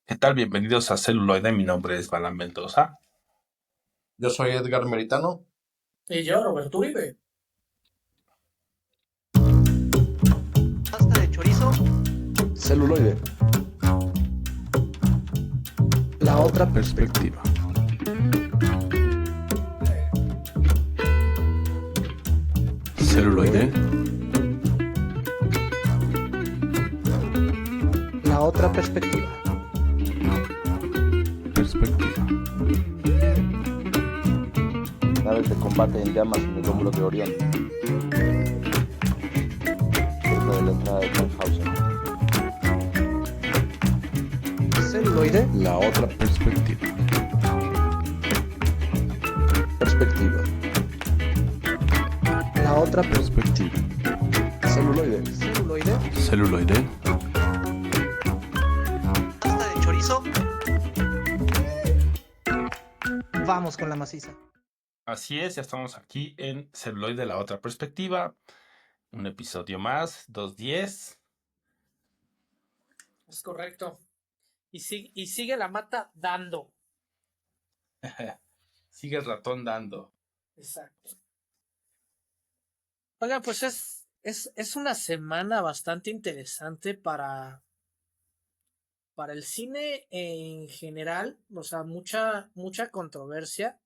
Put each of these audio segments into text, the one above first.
¿Qué tal? Bienvenidos a Celuloide. Mi nombre es Balan Mendoza. Yo soy Edgar Meritano. Y yo, Roberto Uribe. Pasta de chorizo. Celuloide. La otra perspectiva. Celuloide. La otra perspectiva. Perspectiva. Naves de combate en llamas en el hombro de Orión. Cerca de la entrada de Tannhausen. Celuloide. La otra perspectiva. Perspectiva. La otra Perspectiva. Celuloide. celuloide. Celuloide. Pasta de chorizo. Vamos con la maciza. Así es, ya estamos aquí en Celuloide, la otra perspectiva. Un episodio más, 210. Es correcto. Y sigue la mata dando. Sigue el ratón dando. Exacto. Oigan, pues es una semana bastante interesante para el cine en general. O sea, mucha controversia.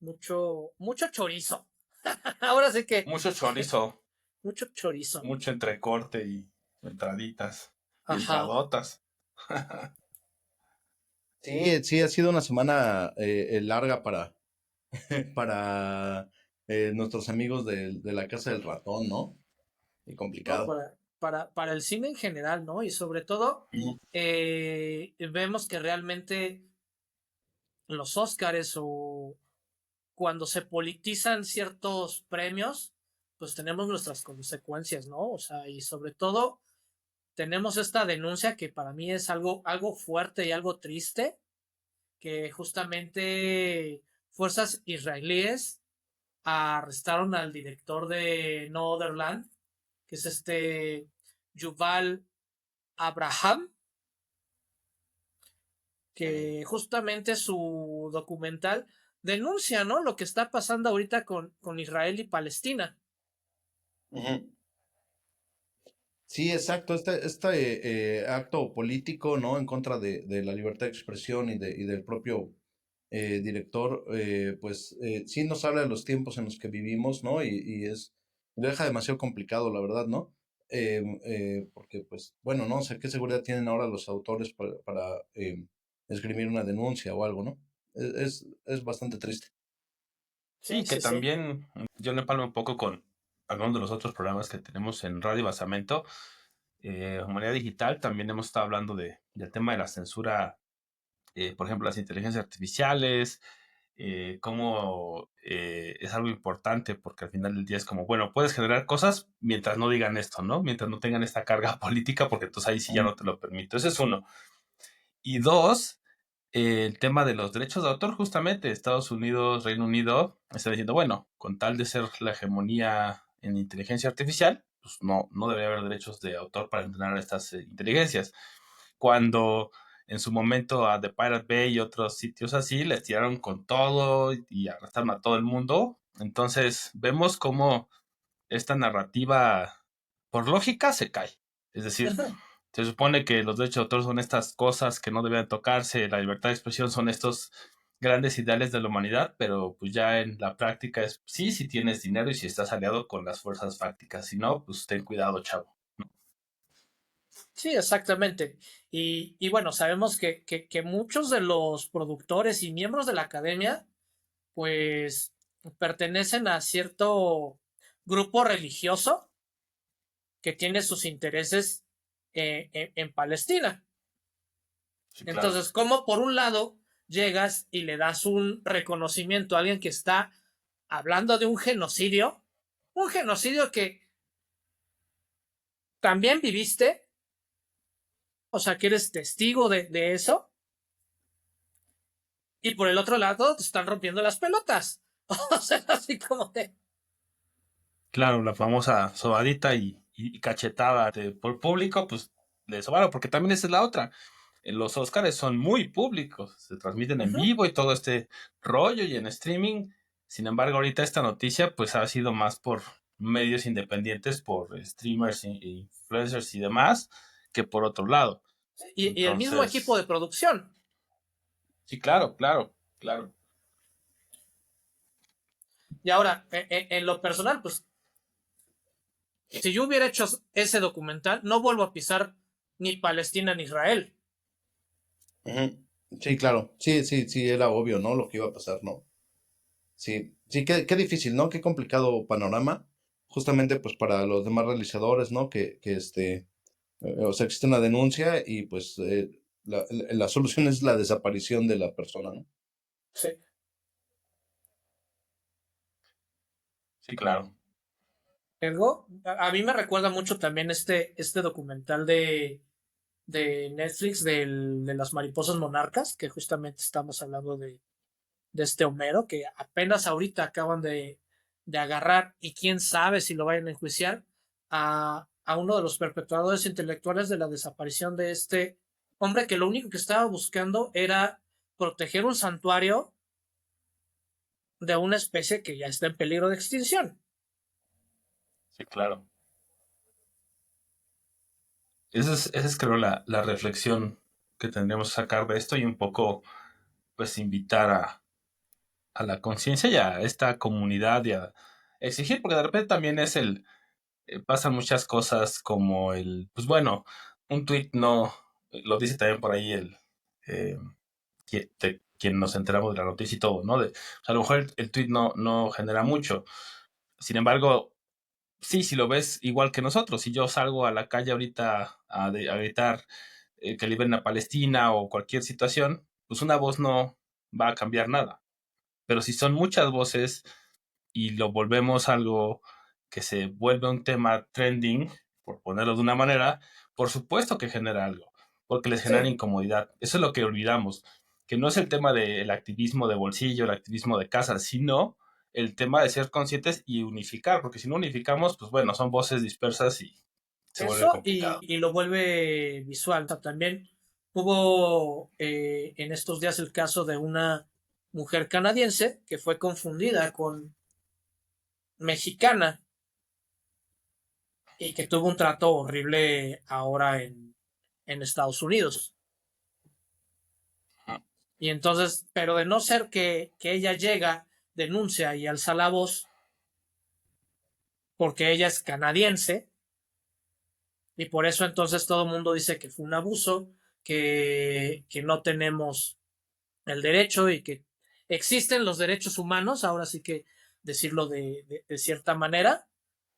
Mucho chorizo. Ahora sí que Mucho chorizo, mucho chorizo. mucho entrecorte y entraditas. Y Ajá. entradotas. Sí, ha sido una semana larga para nuestros amigos de la Casa del Ratón, ¿no? Y No, complicado. para el cine en general, ¿no? Y sobre todo, vemos que realmente los Óscares o cuando se politizan ciertos premios, pues tenemos nuestras consecuencias, ¿no? O sea, y sobre todo tenemos esta denuncia que para mí es algo fuerte y algo triste, que justamente fuerzas israelíes arrestaron al director de No Other Land, que es Yuval Abraham, que justamente su documental denuncia, ¿no? Lo que está pasando ahorita con Israel y Palestina. Ujú. Sí, exacto. Este acto político, ¿no? En contra de la libertad de expresión y del propio director, pues sí nos habla de los tiempos en los que vivimos, ¿no? Lo deja demasiado complicado, la verdad, ¿no? Porque, pues, bueno, no sé qué seguridad tienen ahora los autores para esgrimir una denuncia o algo, ¿no? Es bastante triste. Sí, Sí, que sí, sí. también yo le palmo un poco con algunos de los otros programas que tenemos en Radio Basamento. Humanidad Digital, también hemos estado hablando del tema de la censura, por ejemplo, las inteligencias artificiales, cómo es algo importante porque al final del día es como, bueno, puedes generar cosas mientras no digan esto, ¿no? Mientras no tengan esta carga política, porque entonces ahí sí ya no te lo permito. Ese es uno. Y dos, el tema de los derechos de autor, justamente Estados Unidos, Reino Unido, está diciendo, bueno, con tal de ser la hegemonía en inteligencia artificial, pues no debería haber derechos de autor para entrenar estas inteligencias. Cuando en su momento a The Pirate Bay y otros sitios así les tiraron con todo y arrestaron a todo el mundo. Entonces vemos cómo esta narrativa, por lógica, se cae. Es decir, se supone que los derechos de autor son estas cosas que no debían tocarse, la libertad de expresión son estos grandes ideales de la humanidad, pero pues ya en la práctica es sí, si tienes dinero y si estás aliado con las fuerzas fácticas, si no, pues ten cuidado, chavo. Sí, exactamente. Y bueno, sabemos que muchos de los productores y miembros de la academia, pues, pertenecen a cierto grupo religioso que tiene sus intereses en Palestina. Sí, claro. Entonces, ¿cómo por un lado llegas y le das un reconocimiento a alguien que está hablando de un genocidio? Un genocidio que también viviste, o sea, que eres testigo de eso. Y por el otro lado te están rompiendo las pelotas. O sea, así como de... Claro, la famosa sobadita y cachetada por público, pues le sobraron, porque también esa es la otra. Los Oscars son muy públicos, se transmiten en Ujú. vivo y todo este rollo y en streaming. Sin embargo, ahorita esta noticia pues ha sido más por medios independientes, por streamers, influencers y demás, que por otro lado. Y el mismo equipo Entonces, de producción. sí, claro, claro, claro. Y ahora, en lo personal, pues, si yo hubiera hecho ese documental, no vuelvo a pisar ni Palestina ni Israel. Ujú. Sí, claro. Sí, sí, sí, era obvio, ¿no? Lo que iba a pasar, ¿no? Sí, sí, qué difícil, ¿no? Qué complicado panorama. Justamente, pues, para los demás realizadores, ¿no? O sea, existe una denuncia y, pues, la solución es la desaparición de la persona, ¿no? Sí. Sí, claro. Ergo, a mí me recuerda mucho también este documental de Netflix de las mariposas monarcas, que justamente estamos hablando de este Homero, que apenas ahorita acaban de agarrar, y quién sabe si lo vayan a enjuiciar, a uno de los perpetradores intelectuales de la desaparición de este hombre que lo único que estaba buscando era proteger un santuario de una especie que ya está en peligro de extinción. Sí, claro. Esa es creo la reflexión que tendríamos que sacar de esto y un poco pues invitar a la conciencia y a esta comunidad y a exigir, porque de repente también pasan muchas cosas como pues bueno, un tuit no, lo dice también por ahí eh, quien nos enteramos de la noticia y todo, ¿no? O sea, a lo mejor el tuit no genera mucho. Sin embargo, sí, si lo ves igual que nosotros, si yo salgo a la calle ahorita a gritar que liberen a Palestina o cualquier situación, pues una voz no va a cambiar nada. Pero si son muchas voces y lo volvemos algo que se vuelve un tema trending, por ponerlo de una manera, por supuesto que genera algo, porque les genera Sí, incomodidad. Eso es lo que olvidamos, que no es el tema del activismo de bolsillo, el activismo de casa, sino el tema de ser conscientes y unificar, porque si no unificamos, pues bueno, son voces dispersas y se vuelve eso complicado. y lo vuelve visual. O sea, también hubo en estos días el caso de una mujer canadiense que fue confundida con mexicana y que tuvo un trato horrible ahora en Estados Unidos. Y entonces, pero de no ser que ella llega, denuncia y alza la voz, porque ella es canadiense, y por eso entonces todo el mundo dice que fue un abuso, que no tenemos el derecho y que existen los derechos humanos, ahora sí que decirlo de cierta manera,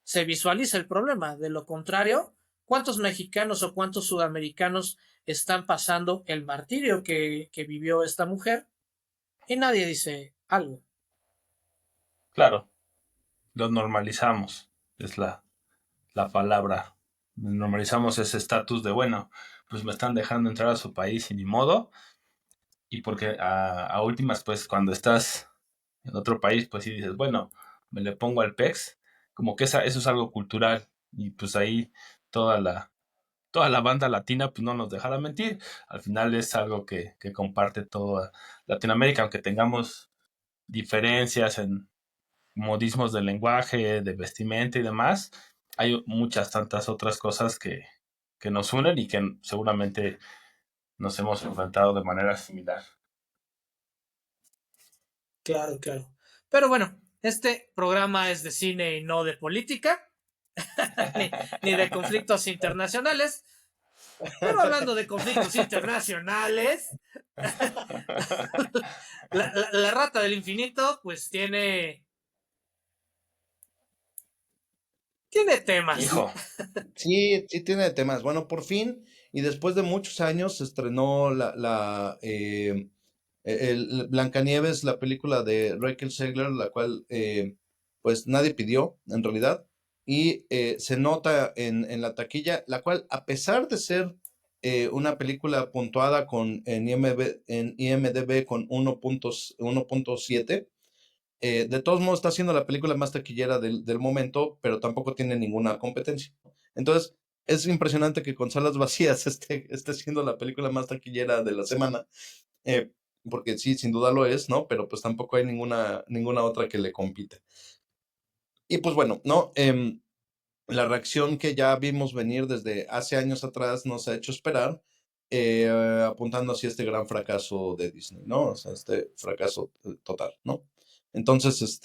se visualiza el problema. De lo contrario, ¿cuántos mexicanos o cuántos sudamericanos están pasando el martirio que vivió esta mujer? Y nadie dice algo. Claro, lo normalizamos, es la palabra. Normalizamos ese estatus de, bueno, pues me están dejando entrar a su país y ni modo. Y porque a últimas, pues cuando estás en otro país, pues sí dices, bueno, me le pongo al PEX, como que eso es algo cultural. Y pues ahí toda toda la banda latina, pues no nos dejará mentir. Al final es algo que comparte toda Latinoamérica, aunque tengamos diferencias en modismos del lenguaje, de vestimenta y demás, hay muchas tantas otras cosas que nos unen y que seguramente nos hemos enfrentado de manera similar. Claro, claro. Pero bueno, este programa es de cine y no de política, ni de conflictos internacionales. Pero hablando de conflictos internacionales, la rata del infinito, pues tiene temas. Hijo, Sí, sí tiene temas. Bueno, por fin, y después de muchos años, se estrenó el Blancanieves, la película de Rachel Zegler, la cual pues nadie pidió en realidad, y se nota en la taquilla, la cual a pesar de ser una película puntuada en IMDb con 1.7, de todos modos está siendo la película más taquillera del momento, pero tampoco tiene ninguna competencia. Entonces, es impresionante que con salas vacías esté siendo la película más taquillera de la semana, eh, porque sí, sin duda lo es, ¿no? Pero pues tampoco hay ninguna otra que le compita. Y pues bueno, ¿no? La reacción que ya vimos venir desde hace años atrás nos ha hecho esperar, apuntando hacia este gran fracaso de Disney, ¿no? O sea, este fracaso total, ¿no? Entonces,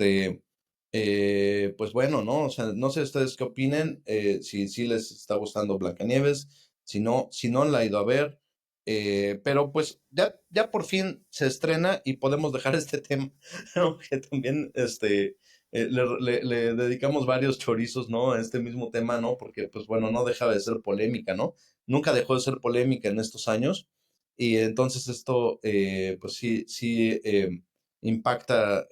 pues bueno, ¿no? O sea, no sé ustedes qué opinen, si les está gustando Blancanieves, si no la ha ido a ver, pero pues ya por fin se estrena y podemos dejar este tema, ¿no? Que también, le dedicamos varios chorizos, ¿no? A este mismo tema, ¿no? Porque, pues bueno, no deja de ser polémica, ¿no? Nunca dejó de ser polémica en estos años. Y entonces esto, pues sí impacta,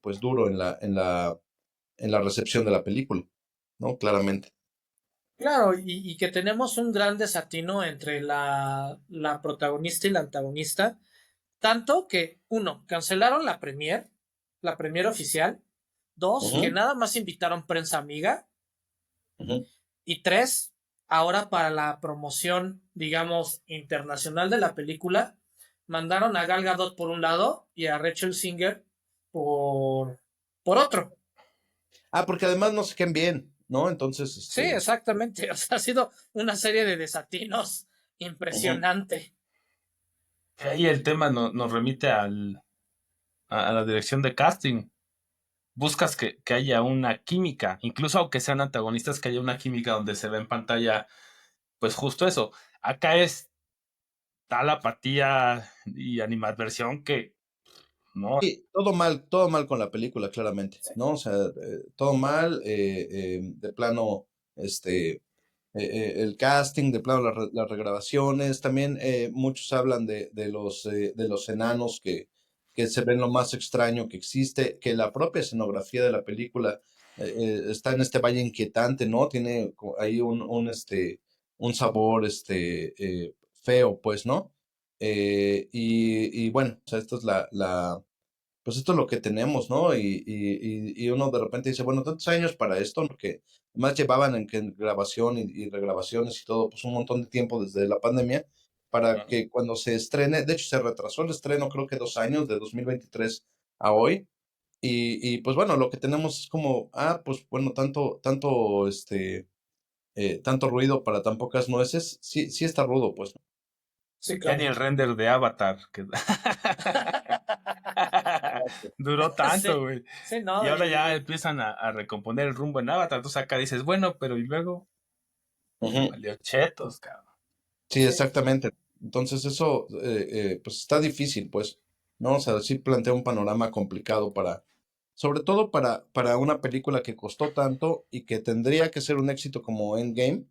pues duro en la recepción de la película, ¿no? Claramente. Claro, y que tenemos un gran desatino entre la protagonista y la antagonista, tanto que, uno, cancelaron la premier oficial, dos, que Ujú, nada más invitaron prensa amiga, ujú. y tres, ahora para la promoción, digamos, internacional de la película, mandaron a Gal Gadot por un lado y a Rachel Singer por, por otro. Porque además no se queden bien, ¿no? Entonces, Sí, exactamente. O sea, ha sido una serie de desatinos ujú. impresionante. Que ahí el tema nos remite a la dirección de casting. Buscas que haya una química, incluso aunque sean antagonistas, que haya una química donde se ve en pantalla, pues justo eso. Acá es tal apatía y animadversión que, no, Sí, todo mal con la película, claramente, ¿no? O sea, todo mal, de plano, el casting, de plano las regrabaciones, también muchos hablan de los enanos que se ven lo más extraño que existe, que la propia escenografía de la película está en este valle inquietante, ¿no? Tiene ahí un sabor, feo, pues, ¿no? Y bueno, o sea, pues esto es lo que tenemos, ¿no? Y uno de repente dice, bueno, tantos años para esto, porque además llevaban en grabación y regrabaciones y todo, pues un montón de tiempo desde la pandemia, para que cuando se estrene, de hecho se retrasó el estreno creo que 2 años, de 2023 a hoy, y pues bueno, lo que tenemos es como, pues bueno, tanto ruido para tan pocas nueces, sí, sí está rudo, pues. Sí, ya ni claro. el render de Avatar, que duró Sí, tanto, güey. sí, Y no. ahora ya empiezan a recomponer el rumbo en Avatar. Entonces acá dices, bueno, pero y luego, Ujú. valió chetos, cabrón. Sí, Sí. exactamente. Entonces eso, pues está difícil, pues, ¿no? O sea, sí plantea un panorama complicado sobre todo para una película que costó tanto y que tendría que ser un éxito como Endgame,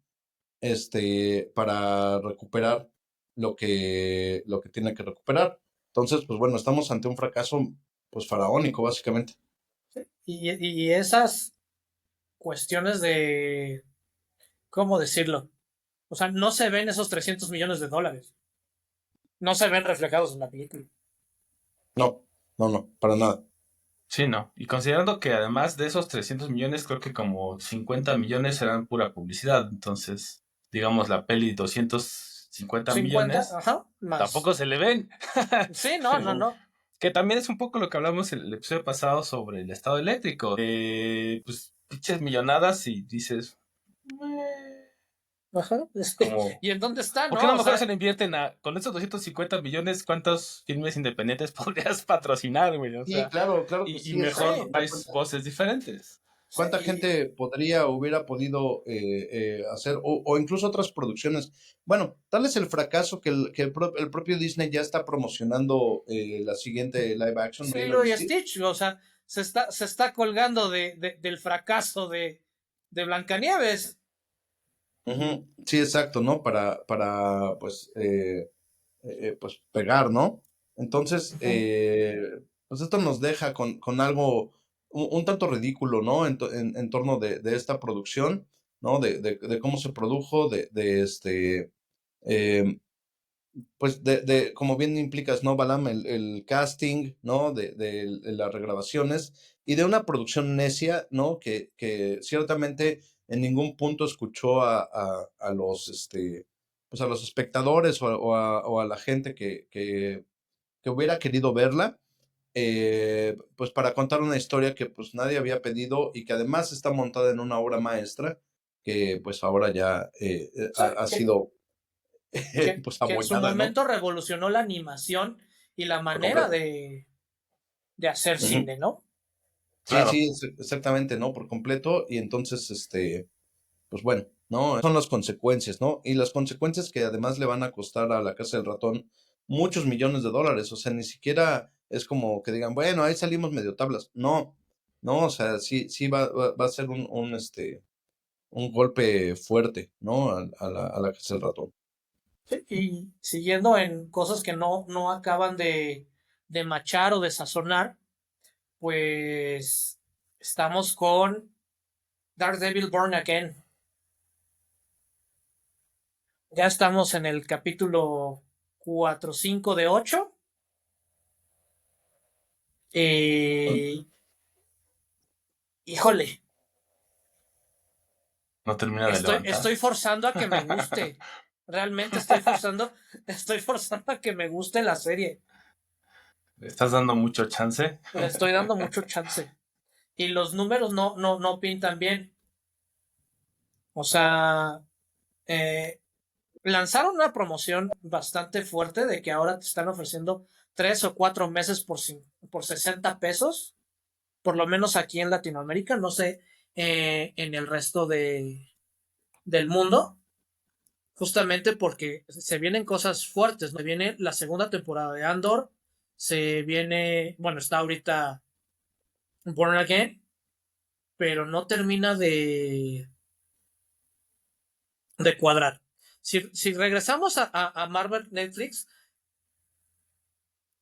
para recuperar lo que tiene que recuperar. Entonces, pues bueno, estamos ante un fracaso, pues faraónico, básicamente. Y esas cuestiones de, ¿cómo decirlo? O sea, no se ven esos 300 millones de dólares. No se ven reflejados en la película. No, no, no, para nada. Sí, no. Y considerando que además de esos 300 millones, creo que como 50 millones serán pura publicidad. Entonces, digamos, la peli 250 50, millones, ajá, más. tampoco se le ven. Sí, no, no, Ujú. no. Que también es un poco lo que hablamos en el episodio pasado sobre el estado eléctrico. Pues, pinches millonadas y dices, "Meh", Ajá. como, ¿Y en dónde está, ¿por qué no? no O mejor se sea, le invierten con estos 250 millones? ¿Cuántos filmes independientes podrías patrocinar, güey? O Sí, sea, claro, claro que y sí, o sea, mejor sí, traes voces diferentes. sí. ¿cuánta gente hubiera podido hacer, o incluso otras producciones? Bueno, tal es el fracaso que el propio Disney ya está promocionando la siguiente live action, Sí, Lilo y Lilo y Stitch. Stitch, o sea, se está colgando del fracaso de Blancanieves. Ujú. Sí, exacto, ¿no? Para pues pegar, ¿no? Entonces, Ujú. pues esto nos deja con algo un tanto ridículo, ¿no? En torno de esta producción, ¿no? De cómo se produjo, eh, pues como bien implicas, ¿no, Balam? El casting, ¿no? De las regrabaciones y de una producción necia, ¿no? Que ciertamente en ningún punto escuchó a los, pues a los espectadores o a la gente que hubiera querido verla, pues para contar una historia que pues nadie había pedido y que además está montada en una obra maestra que pues ahora ya O sea, ha sido pues que en su apoyada, ¿no? momento revolucionó la animación y la Por manera completo. de hacer Ujú. cine, ¿no? Sí, Claro. sí, exactamente, ¿no? Por completo. Y entonces, pues bueno, ¿no? Son las consecuencias, ¿no? Y las consecuencias que además le van a costar a la Casa del Ratón muchos millones de dólares. O sea, ni siquiera es como que digan, bueno, ahí salimos medio tablas. No, no, o sea, sí, sí va a ser un golpe fuerte, ¿no? A la Casa del Ratón. Sí, y siguiendo en cosas que no acaban de machar o de sazonar, pues estamos con Daredevil Born Again. Ya estamos en el capítulo 4 5 de 8. Híjole, No termina de levantar. estoy forzando a que me guste. Realmente estoy forzando a que me guste la serie. Le estás dando mucho chance. Le estoy dando mucho chance. Y los números no pintan bien. O sea, eh, lanzaron una promoción bastante fuerte de que ahora te están ofreciendo 3 o 4 meses por 60 pesos, por lo menos aquí en Latinoamérica, no sé, en el resto del mundo, justamente porque se vienen cosas fuertes, ¿no? Se viene la segunda temporada de Andor, se viene, bueno, está ahorita Born Again, pero no termina de cuadrar. Si regresamos a Marvel Netflix,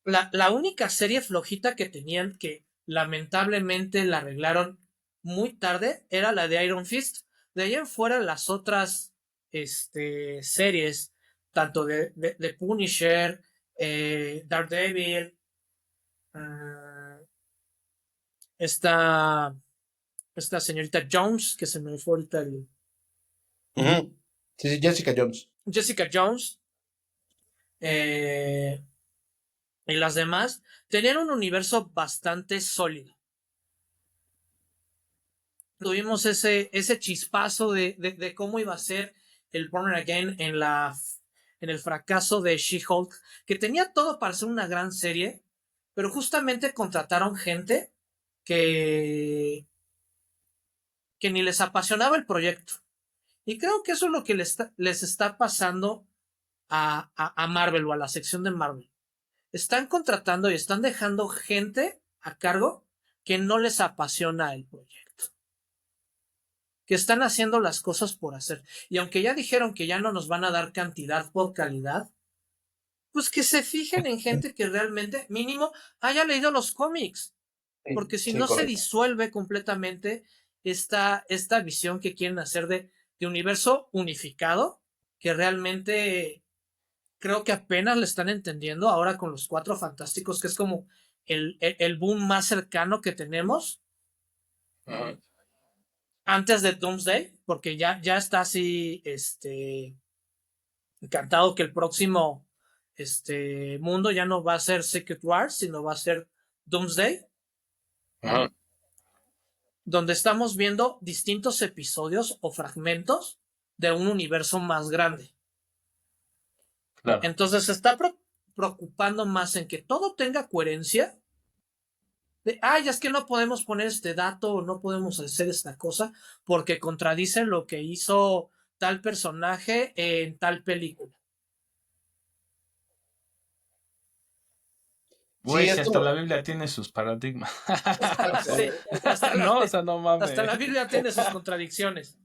la única serie flojita que tenían, que lamentablemente la arreglaron muy tarde, era la de Iron Fist. De ahí en fuera, las otras series, tanto de Punisher, Daredevil, uh, esta, esta señorita Jones, que se me fue ahorita Ujú. Sí, sí, Jessica Jones. Jessica Jones, eh, y las demás, tenían un universo bastante sólido. Tuvimos ese chispazo de cómo iba a ser el Born Again en el fracaso de She-Hulk, que tenía todo para ser una gran serie, pero justamente contrataron gente que, que ni les apasionaba el proyecto. Y creo que eso es lo que les está pasando a Marvel o a la sección de Marvel. Están contratando y están dejando gente a cargo que no les apasiona el proyecto, que están haciendo las cosas por hacer. Y aunque ya dijeron que ya no nos van a dar cantidad por calidad, pues que se fijen en gente que realmente, mínimo, haya leído los cómics. Sí, Porque si sí, no se correcto. disuelve completamente esta visión que quieren hacer de universo unificado, que realmente creo que apenas le están entendiendo ahora con los Cuatro Fantásticos, que es como el boom más cercano que tenemos antes de Doomsday, porque ya está así, encantado que el próximo mundo ya no va a ser Secret Wars, sino va a ser Doomsday, donde estamos viendo distintos episodios o fragmentos de un universo más grande. Claro. Entonces se está preocupando más en que todo tenga coherencia. Ya es que no podemos poner este dato o no podemos hacer esta cosa porque contradice lo que hizo tal personaje en tal película. Sí, Güey, si hasta la esto, Biblia tiene sus paradigmas. Sí, hasta, No, o sea, no hasta la mames. Biblia tiene sus contradicciones.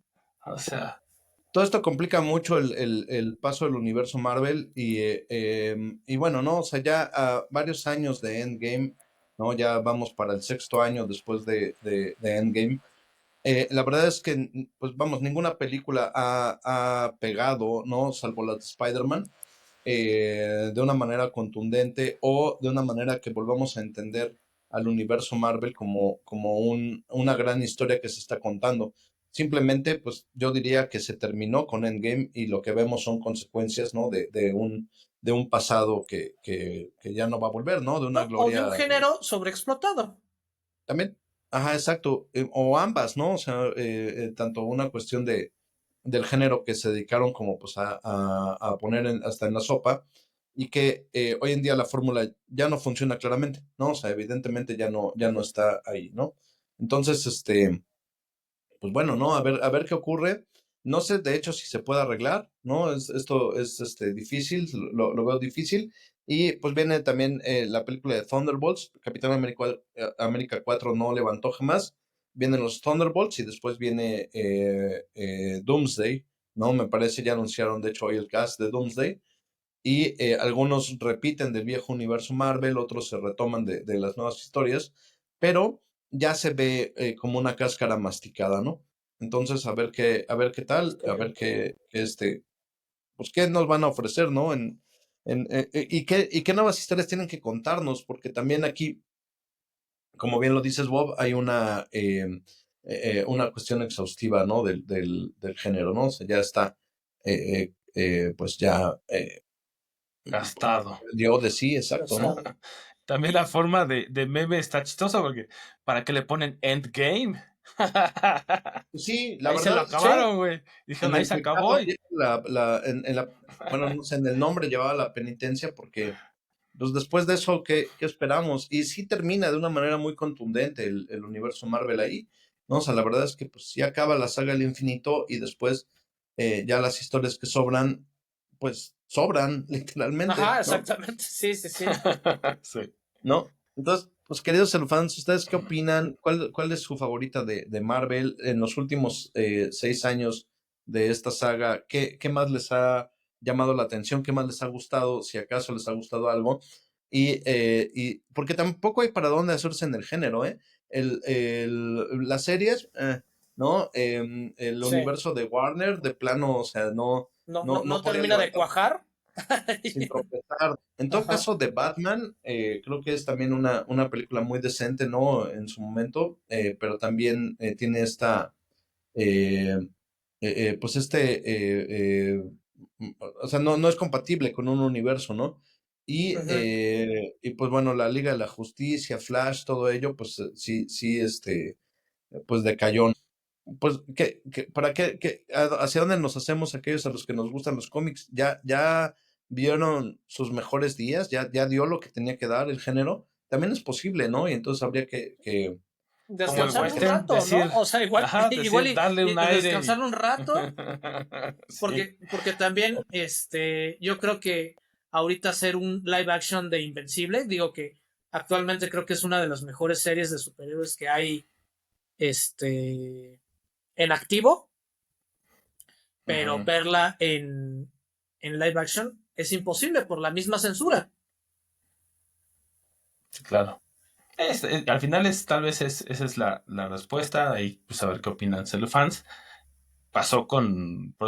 O sea, todo esto complica mucho el paso del universo Marvel y bueno, ¿no? O sea, ya a varios años de Endgame, ¿no? Ya vamos para el sexto año después de Endgame. La verdad es que, pues vamos, ninguna película ha pegado, ¿no? Salvo la de Spider-Man, de una manera contundente o de una manera que volvamos a entender al universo Marvel como una gran historia que se está contando. simplemente, pues yo diría que se terminó con Endgame y lo que vemos son consecuencias, ¿no? De un pasado que ya no va a volver, ¿no? De una ¿no? O de un gloria género sobreexplotado. también. Ajá, exacto. O ambas, ¿no? O sea, tanto una cuestión del género que se dedicaron como pues a poner hasta en la sopa y que hoy en día la fórmula ya no funciona claramente, ¿no? O sea, evidentemente ya no está ahí, ¿no? Entonces, pues bueno, ¿no? A ver qué ocurre. No sé, de hecho, si se puede arreglar, ¿no? Esto es difícil, lo veo difícil. Y pues viene también la película de Thunderbolts. Capitán América, América 4 no levantó jamás. Vienen los Thunderbolts y después viene Doomsday, ¿no? Me parece ya anunciaron, de hecho, hoy el cast de Doomsday. Y algunos repiten del viejo universo Marvel, otros se retoman de las nuevas historias, pero ya se ve como una cáscara masticada, ¿no? Entonces, a ver qué tal, a ver pues qué nos van a ofrecer, ¿no? Y qué nuevas historias tienen que contarnos, porque también aquí, como bien lo dices, Bob, hay una cuestión exhaustiva, ¿no? Del género, ¿no? O sea, ya está, pues ya Gastado. dio de sí, exacto, ¿no? Gastado. También la forma de meme está chistoso porque ¿para qué le ponen Endgame? Pues sí, la Ahí se lo verdad, Sí, acabaron, güey. Dijeron, en ahí el se acabó. pecado, bueno, no sé, en el nombre llevaba la penitencia porque, pues después de eso, ¿qué esperamos? Y sí termina de una manera muy contundente el universo Marvel ahí, ¿no? O sea, la verdad es que pues sí acaba la saga del infinito y después ya las historias que sobran, pues sobran, literalmente, ajá, ¿no? exactamente. Sí, sí, sí. Sí. ¿No? Entonces, pues queridos fans, ¿ustedes qué opinan? ¿Cuál es su favorita de Marvel en los últimos 6 años de esta saga? ¿Qué más les ha llamado la atención? ¿Qué más les ha gustado? Si acaso les ha gustado algo. Y porque tampoco hay para dónde hacerse en el género, ¿eh? Las series, ¿no? El Sí. universo de Warner, de plano, o sea, no No podían termina de levantar cuajar. sin tropezar. En todo Ajá. caso, de Batman, creo que es también una película muy decente, ¿no? En su momento, pero también tiene eh, pues o sea, no es compatible con un universo, ¿no? Ujú. Y pues bueno, la Liga de la Justicia, Flash, todo ello, pues sí, pues decayó. Pues, para hacia dónde nos hacemos aquellos a los que nos gustan los cómics? ¿Ya vieron sus mejores días? ¿Ya dio lo que tenía que dar el género? También es posible, ¿no? Y entonces habría Como el Descansarlo un western, rato, ¿no? decir, O sea, igual, ajá, igual decir, darle y un aire y... descansarlo un rato, Sí, porque también, yo creo que ahorita hacer un live action de Invencible, digo que actualmente creo que es una de las mejores series de superhéroes que hay, en activo, pero ujú, verla en live action es imposible por la misma censura. sí, claro. Al final tal vez esa es la respuesta, ahí pues a ver qué opinan fans. Pasó por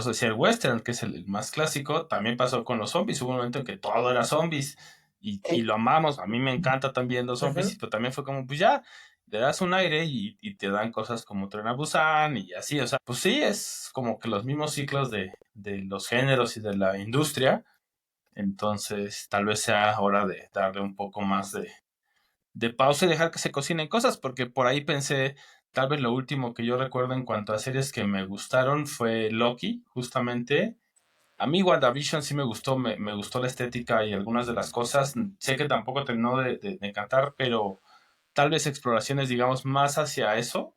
eso decía el western, que es el más clásico, también pasó con los zombies, hubo un momento en que todo era zombies y lo amamos, a mí me encanta también los zombies, Ujú. pero también fue como, pues ya, le das un aire y te dan cosas como Tren a Busan y así, o sea, pues sí, es como que los mismos ciclos de los géneros y de la industria, entonces tal vez sea hora de darle un poco más de pausa y dejar que se cocinen cosas, porque por ahí pensé, tal vez lo último que yo recuerdo en cuanto a series que me gustaron fue Loki, justamente. A mí WandaVision sí me gustó, me gustó la estética y algunas de las cosas. Sé que tampoco terminó de encantar, pero tal vez exploraciones, digamos, más hacia eso,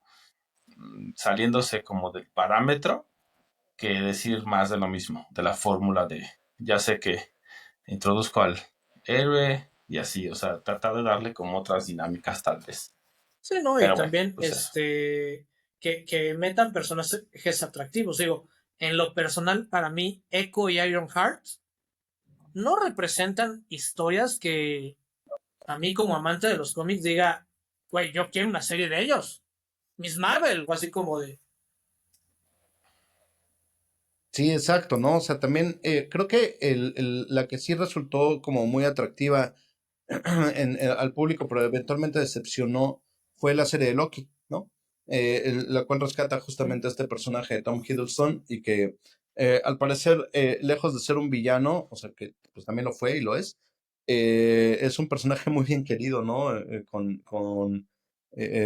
saliéndose como del parámetro, que decir más de lo mismo, de la fórmula de, ya sé que introduzco al héroe y así, o sea, tratar de darle como otras dinámicas tal vez. Sí, no, y Pero bueno, también pues eso. que metan personajes atractivos. Digo, en lo personal, para mí, Echo y Ironheart no representan historias que a mí, como amante de los cómics, diga, güey, yo quiero una serie de ellos. Miss Marvel, o así como de. Sí, exacto, ¿no? O sea, también creo que la que sí resultó como muy atractiva al público, pero eventualmente decepcionó, fue la serie de Loki, ¿no? la cual rescata justamente a este personaje de Tom Hiddleston y que al parecer, lejos de ser un villano, o sea que pues también lo fue y lo es un personaje muy bien querido, ¿no?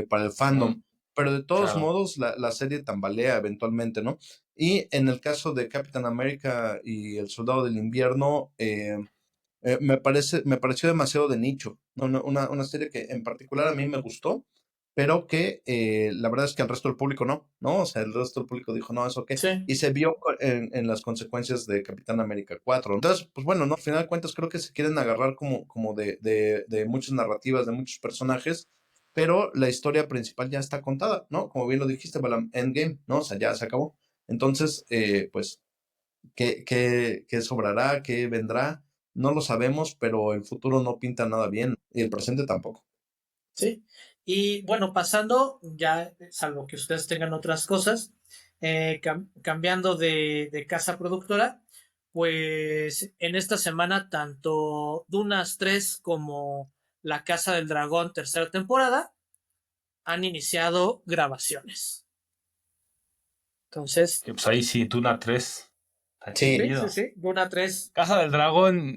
Para el fandom. Pero de todos Claro. modos, la serie tambalea eventualmente, ¿no? Y en el caso de Capitán América y el Soldado del Invierno, me pareció demasiado de nicho, ¿no? Una serie que en particular a mí me gustó, pero que la verdad es que al resto del público no, o sea, el resto del público dijo, no, ¿eso qué? Sí. Y se vio en las consecuencias de Capitán América 4. Entonces, pues bueno, ¿no? Al final de cuentas creo que se quieren agarrar como de muchas narrativas, de muchos personajes, pero la historia principal ya está contada, ¿no? Como bien lo dijiste, Balam, Endgame, ¿no? O sea, ya se acabó. Entonces, pues ¿qué sobrará? ¿Qué vendrá? No lo sabemos, pero el futuro no pinta nada bien y el presente tampoco. Sí. Y bueno, pasando, ya, salvo que ustedes tengan otras cosas, cambiando de casa productora, pues en esta semana tanto Dunas 3 como La Casa del Dragón tercera temporada han iniciado grabaciones. Entonces, Que pues ahí sí, Duna 3. Está Sí. chido. sí, Duna 3. Casa del Dragón,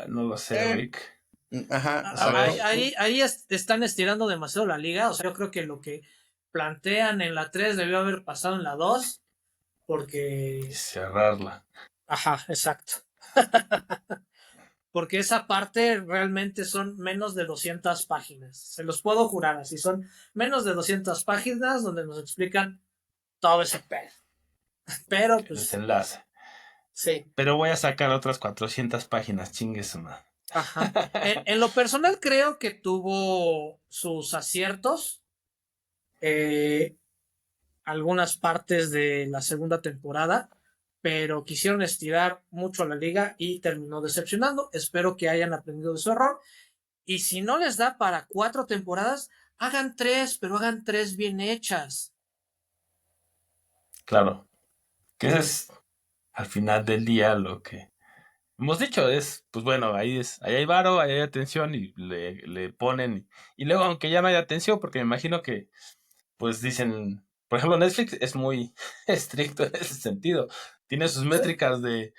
no lo sé, Eh, Rick. Ajá, A ver. exacto. Ahí están estirando demasiado la liga. O sea, yo creo que lo que plantean en la 3 debió haber pasado en la 2. Porque. Cerrarla. Ajá, exacto. Porque esa parte realmente son menos de 200 páginas. Se los puedo jurar así. Son menos de 200 páginas donde nos explican todo ese pedo. Pero, El pues, desenlace. sí. Pero voy a sacar otras 400 páginas, chingue su madre. Ajá. En lo personal creo que tuvo sus aciertos. Algunas partes de la segunda temporada, pero quisieron estirar mucho la liga y terminó decepcionando. Espero que hayan aprendido de su error. Y si no les da para 4 temporadas, hagan 3, pero hagan 3 bien hechas. Claro. Que ese es al final del día lo que hemos dicho es, pues bueno, ahí hay varo, ahí hay atención y le ponen. Y luego, aunque ya no haya atención, porque me imagino que, pues dicen, por ejemplo, Netflix es muy estricto en ese sentido. Tiene sus Sí, métricas de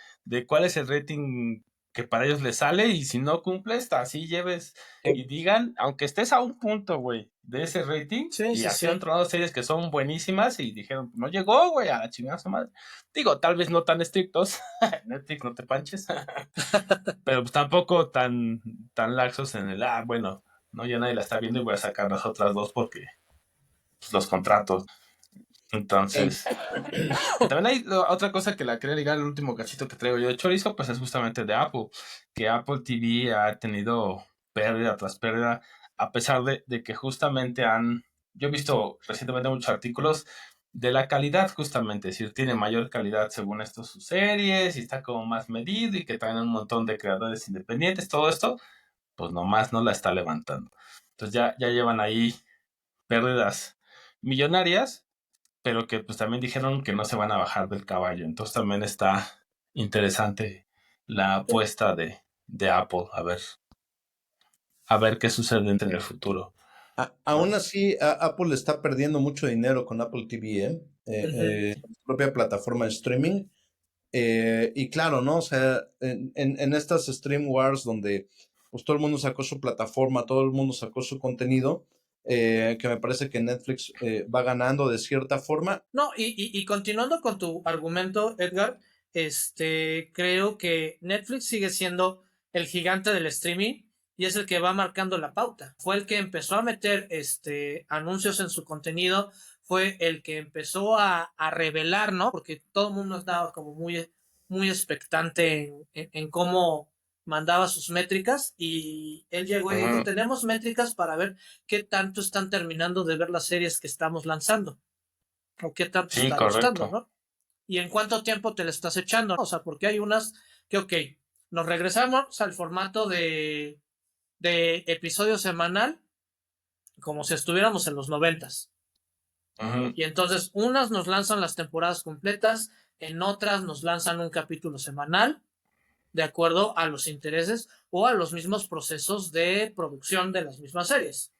cuál es el rating que para ellos les sale y si no cumples, así lleves y digan, aunque estés a un punto, güey, de ese rating, sí, y sí, así han sí. tronado series que son buenísimas y dijeron, no llegó, güey, a la chingada su madre. Digo, tal vez no tan estrictos, Netflix, no te panches, pero pues tampoco tan laxos en bueno, no, ya nadie la está viendo y voy a sacar las otras dos porque pues, los contratos. Ey, Entonces, y también hay otra cosa que la quería ligar, el último cachito que traigo yo de chorizo, pues es justamente de Apple, que Apple TV ha tenido pérdida tras pérdida, a pesar de que justamente yo he visto recientemente muchos artículos de la calidad justamente, es decir, tiene mayor calidad según esto sus series y está como más medido y que traen un montón de creadores independientes, todo esto, pues nomás no la está levantando. Entonces ya llevan ahí pérdidas millonarias, pero que pues también dijeron que no se van a bajar del caballo. Entonces también está interesante la apuesta de Apple, a ver qué sucede en el futuro. Aún ¿No? así, Apple está perdiendo mucho dinero con Apple TV, Ujú. su propia plataforma de streaming. Y claro, ¿no? O sea, en estas Stream Wars donde pues todo el mundo sacó su plataforma, todo el mundo sacó su contenido, que me parece que Netflix va ganando de cierta forma. No, y continuando con tu argumento, Edgar, creo que Netflix sigue siendo el gigante del streaming y es el que va marcando la pauta. Fue el que empezó a meter anuncios en su contenido, fue el que empezó a revelar, ¿no? Porque todo el mundo estaba como muy expectante en cómo mandaba sus métricas y él llegó y dijo, tenemos métricas para ver qué tanto están terminando de ver las series que estamos lanzando o qué tanto Sí, está gustando, correcto. ¿no? Y en cuánto tiempo te le estás echando, ¿no? O sea, porque hay unas que, ok, nos regresamos al formato de episodio semanal como si estuviéramos en los 90s. Ujú. Y entonces unas nos lanzan las temporadas completas, en otras nos lanzan un capítulo semanal, de acuerdo a los intereses o a los mismos procesos de producción de las mismas series.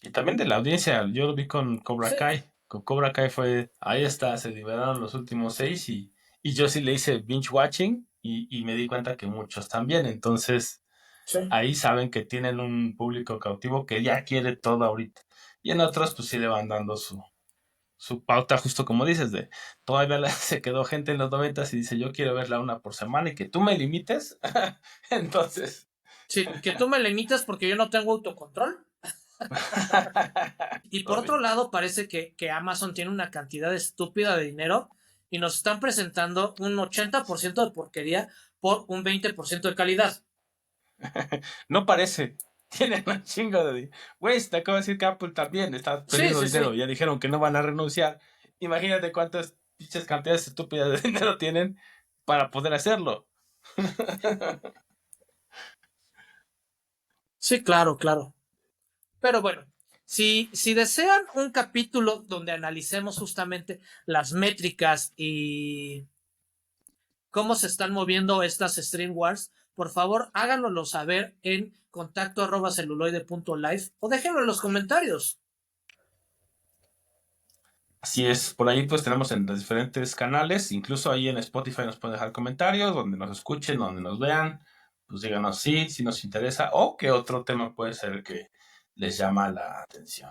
Y también de la audiencia, yo lo vi con Cobra Sí, Kai. Con Cobra Kai fue, ahí está, se liberaron los últimos 6 y yo sí le hice binge watching y me di cuenta que muchos también. Entonces, sí. ahí saben que tienen un público cautivo que ya quiere todo ahorita. Y en otros, pues sí le van dando su pauta, justo como dices, de todavía se quedó gente en los 90 y dice, yo quiero verla una por semana y que tú me limites. Entonces, Sí, que tú me limitas porque yo no tengo autocontrol. Y por todo otro bien. lado, parece que Amazon tiene una cantidad estúpida de dinero y nos están presentando un 80% de porquería por un 20% de calidad. No parece. Tienen un chingo de dinero. Güey, te acabo de decir que Apple también está Sí, perdiendo sí, dinero. sí. Ya dijeron que no van a renunciar. Imagínate cuántas pinches cantidades estúpidas de dinero tienen para poder hacerlo. Sí, claro, claro. Pero bueno, si desean un capítulo donde analicemos justamente las métricas y cómo se están moviendo estas Stream Wars, por favor háganoslo saber en contacto@celuloide.live o déjenlo en los comentarios. Así es, por ahí pues tenemos en los diferentes canales, incluso ahí en Spotify nos pueden dejar comentarios, donde nos escuchen, donde nos vean, pues díganos si nos interesa o qué otro tema puede ser que les llama la atención.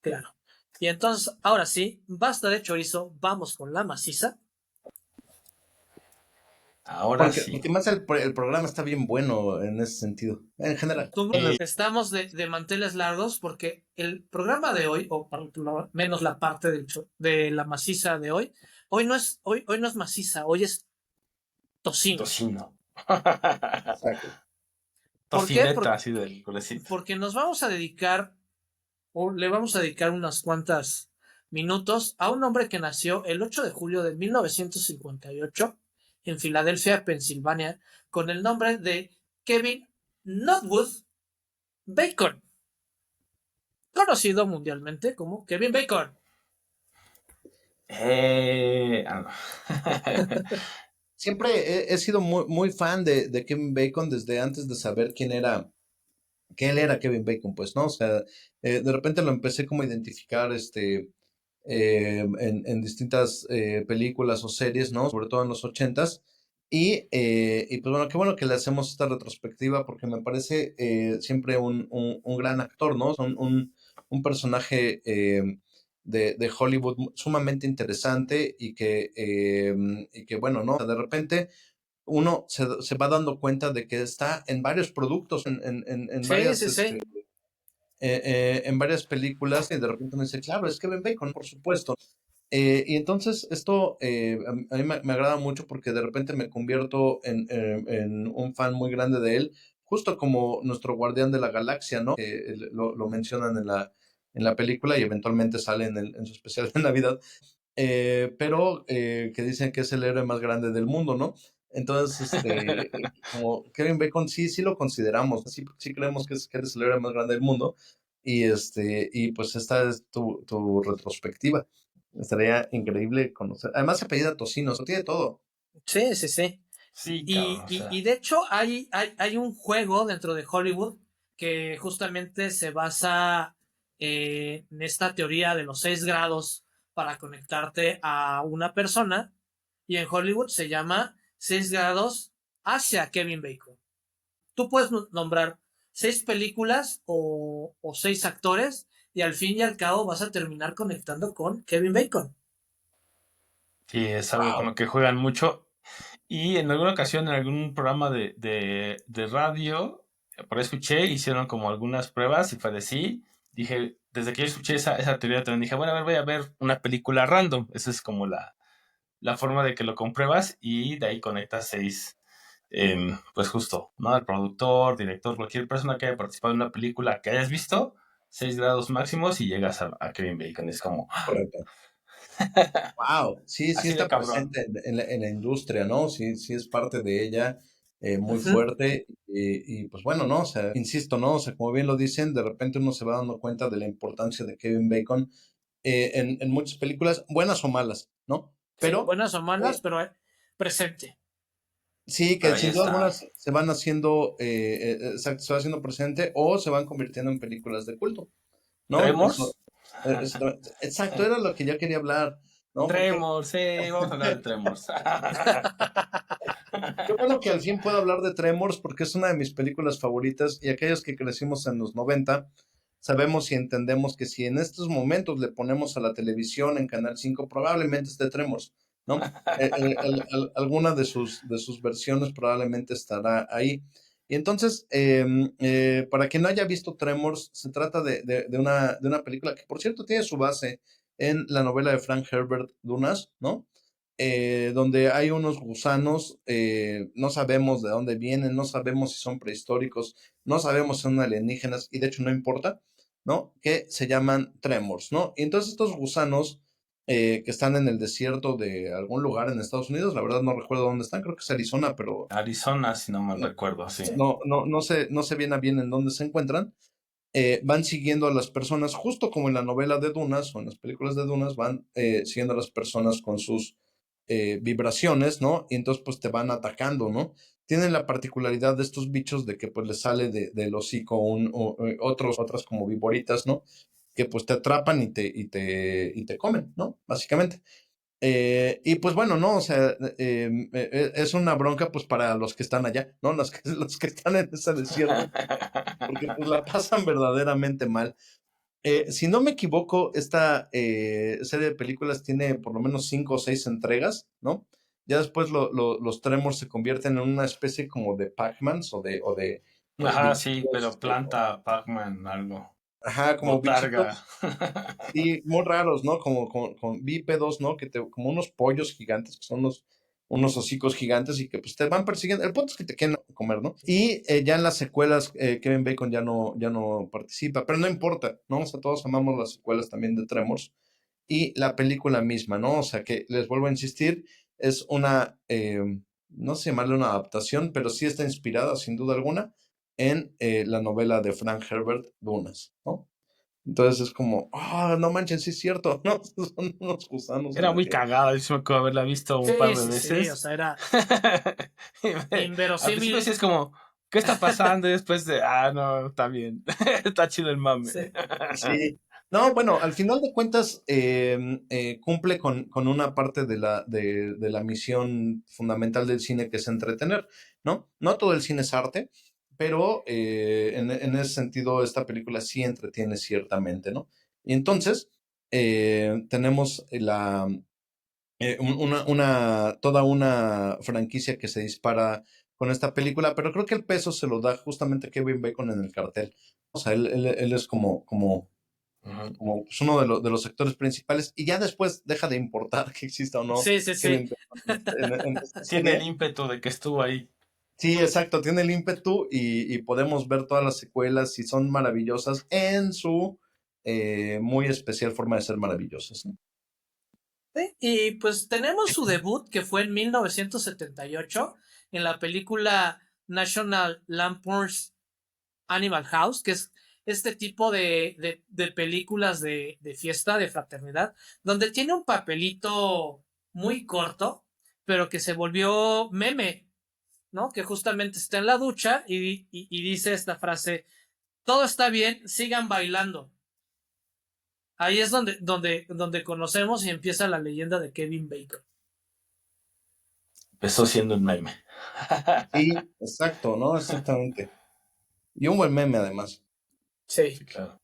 Claro. Y entonces, ahora sí, basta de chorizo, vamos con la maciza. Ahora sí. Porque más el programa está bien bueno en ese sentido, en general. Estamos de manteles largos porque el programa de hoy, o por lo menos la parte de la maciza de hoy no es maciza, hoy es tocino. Tocino. Exacto. ¿Por qué? Tocineta, así del golecito. Porque nos vamos a dedicar, o le vamos a dedicar unas cuantas minutos a un hombre que nació el 8 de julio de 1958 en Filadelfia, Pensilvania, con el nombre de Kevin Notwood Bacon, conocido mundialmente como Kevin Bacon. No. Siempre he sido muy fan de Kevin Bacon desde antes de saber que él era Kevin Bacon, pues, ¿no? O sea, de repente lo empecé como a identificar, en distintas películas o series, ¿no? Sobre todo en los ochentas. Y pues bueno que le hacemos esta retrospectiva porque me parece siempre un gran actor, ¿no? Un personaje de Hollywood sumamente interesante y que bueno, ¿no? De repente uno se va dando cuenta de que está en varios productos, en Sí, varias, sí, sí. en varias películas, y de repente me dice, claro, es Kevin Bacon, por supuesto. Y entonces esto a mí me agrada mucho porque de repente me convierto en un fan muy grande de él, justo como nuestro guardián de la galaxia, ¿no? Que lo mencionan en la película y eventualmente sale en su especial de Navidad, pero que dicen que es el héroe más grande del mundo, ¿no? Entonces, como Kevin Bacon, sí lo consideramos, sí creemos que eres el héroe más grande del mundo, y pues esta es tu retrospectiva. Estaría increíble conocer. Además, se apellida Tocino, eso tiene todo. Sí, sí, sí. Sí, cabrón, Y, o y, sea. y de hecho hay un juego dentro de Hollywood que justamente se basa en esta teoría de los 6 grados para conectarte a una persona. Y en Hollywood se llama 6 grados hacia Kevin Bacon. Tú puedes nombrar 6 películas o 6 actores y al fin y al cabo vas a terminar conectando con Kevin Bacon. Sí, es algo con Wow. lo que juegan mucho. Y en alguna ocasión, en algún programa de radio, por ahí escuché, hicieron como algunas pruebas y fue de sí. Dije, desde que yo escuché esa teoría, también dije, bueno, a ver, voy a ver una película random. Esa es como la forma de que lo compruebas y de ahí conectas 6, pues justo, ¿no? El productor, director, cualquier persona que haya participado en una película que hayas visto, 6 grados máximos y llegas a Kevin Bacon. Es como, Correcto. Wow, sí así de está cabrón. presente en la industria, ¿no? Sí es parte de ella, muy Ujú. fuerte, y pues bueno, ¿no? O sea, insisto, ¿no? O sea, como bien lo dicen, de repente uno se va dando cuenta de la importancia de Kevin Bacon en muchas películas, buenas o malas, ¿no? Sí, Pero buenas o malas, eh, pero presente. Sí, que Pero ahí sin duda está. algunas se van haciendo, exacto, se va haciendo presente o se van convirtiendo en películas de culto, ¿no? Eso, Tremors. exacto, era lo que yo quería hablar, ¿no? Porque Tremors, sí, vamos a hablar de Tremors. qué bueno que al fin puedo hablar de Tremors porque es una de mis películas favoritas y aquellos que crecimos en los 90 sabemos y entendemos que si en estos momentos le ponemos a la televisión en Canal 5 probablemente esté Tremors, ¿no? Alguna de sus versiones probablemente estará ahí. Y entonces, para quien no haya visto Tremors, se trata de una película que, por cierto, tiene su base en la novela de Frank Herbert, Dunas, ¿no? Donde hay unos gusanos, no sabemos de dónde vienen, no sabemos si son prehistóricos, no sabemos si son alienígenas, y de hecho no importa, ¿no? Que se llaman tremors, ¿no? Y entonces estos gusanos que están en el desierto de algún lugar en Estados Unidos, la verdad no recuerdo dónde están, creo que es Arizona, pero Arizona, si no mal no, recuerdo, sí. no sé bien a bien en dónde se encuentran. Van siguiendo a las personas, justo como en la novela de Dunas o en las películas de Dunas, van siguiendo a las personas con sus vibraciones, ¿no? Y entonces pues te van atacando, ¿no? Tienen la particularidad de estos bichos de que pues les sale del hocico otras como viboritas, ¿no? Que pues te atrapan y te comen, ¿no? Básicamente. Y pues bueno, ¿no? O sea, es una bronca pues para los que están allá, ¿no? Los que están en ese desierto porque pues la pasan verdaderamente mal. Si no me equivoco, esta serie de películas tiene por lo menos 5 o 6 entregas, ¿no? Ya después los Tremors se convierten en una especie como de Pac-Mans o de Ajá, sí, bichitos, pero planta, Pac-Man, algo. ajá, como Botarga. bichitos, sí, muy raros, ¿no? Como con bípedos, ¿no? Como unos pollos gigantes, que son unos hocicos gigantes y que pues te van persiguiendo. El punto es que te quieren comer, ¿no? Y ya en las secuelas, Kevin Bacon ya no participa, pero no importa, ¿no? O sea, todos amamos las secuelas también de Tremors y la película misma, ¿no? O sea, que les vuelvo a insistir, es una, no sé llamarle una adaptación, pero sí está inspirada, sin duda alguna, en la novela de Frank Herbert, Dunas, ¿no? Entonces es como, ah, no manches, sí es cierto, ¿no? Son unos gusanos en Era la muy tierra. cagada, yo sí me acuerdo haberla visto un par Sí, de sí, sí, o veces. sea, era Al principio sí inverosímil. es como, ¿qué está pasando? Y después de, no, está bien, está chido el mame. Sí. Sí. No, bueno, al final de cuentas cumple con una parte de la misión fundamental del cine que es entretener, ¿no? No todo el cine es arte, pero en ese sentido esta película sí entretiene ciertamente, ¿no? Y entonces tenemos toda una franquicia que se dispara con esta película, pero creo que el peso se lo da justamente Kevin Bacon en el cartel. O sea, él es Ujú. como pues, uno de los sectores principales y ya después deja de importar que exista o no Sí, sí, sí. Kevin Bacon en esta Tiene el serie. ímpetu de que estuvo ahí. Sí, exacto, tiene el ímpetu y podemos ver todas las secuelas y son maravillosas en su muy especial forma de ser maravillosas, ¿no? Sí, y pues tenemos su debut que fue en 1978 en la película National Lampoon's Animal House, que es este tipo de películas de fiesta, de fraternidad, donde tiene un papelito muy corto, pero que se volvió meme, ¿no? Que justamente está en la ducha y dice esta frase, todo está bien, sigan bailando. Ahí es donde conocemos y empieza la leyenda de Kevin Bacon. Empezó siendo un meme. Sí, exacto, ¿no? Exactamente. Y un buen meme además. Sí. Sí, claro.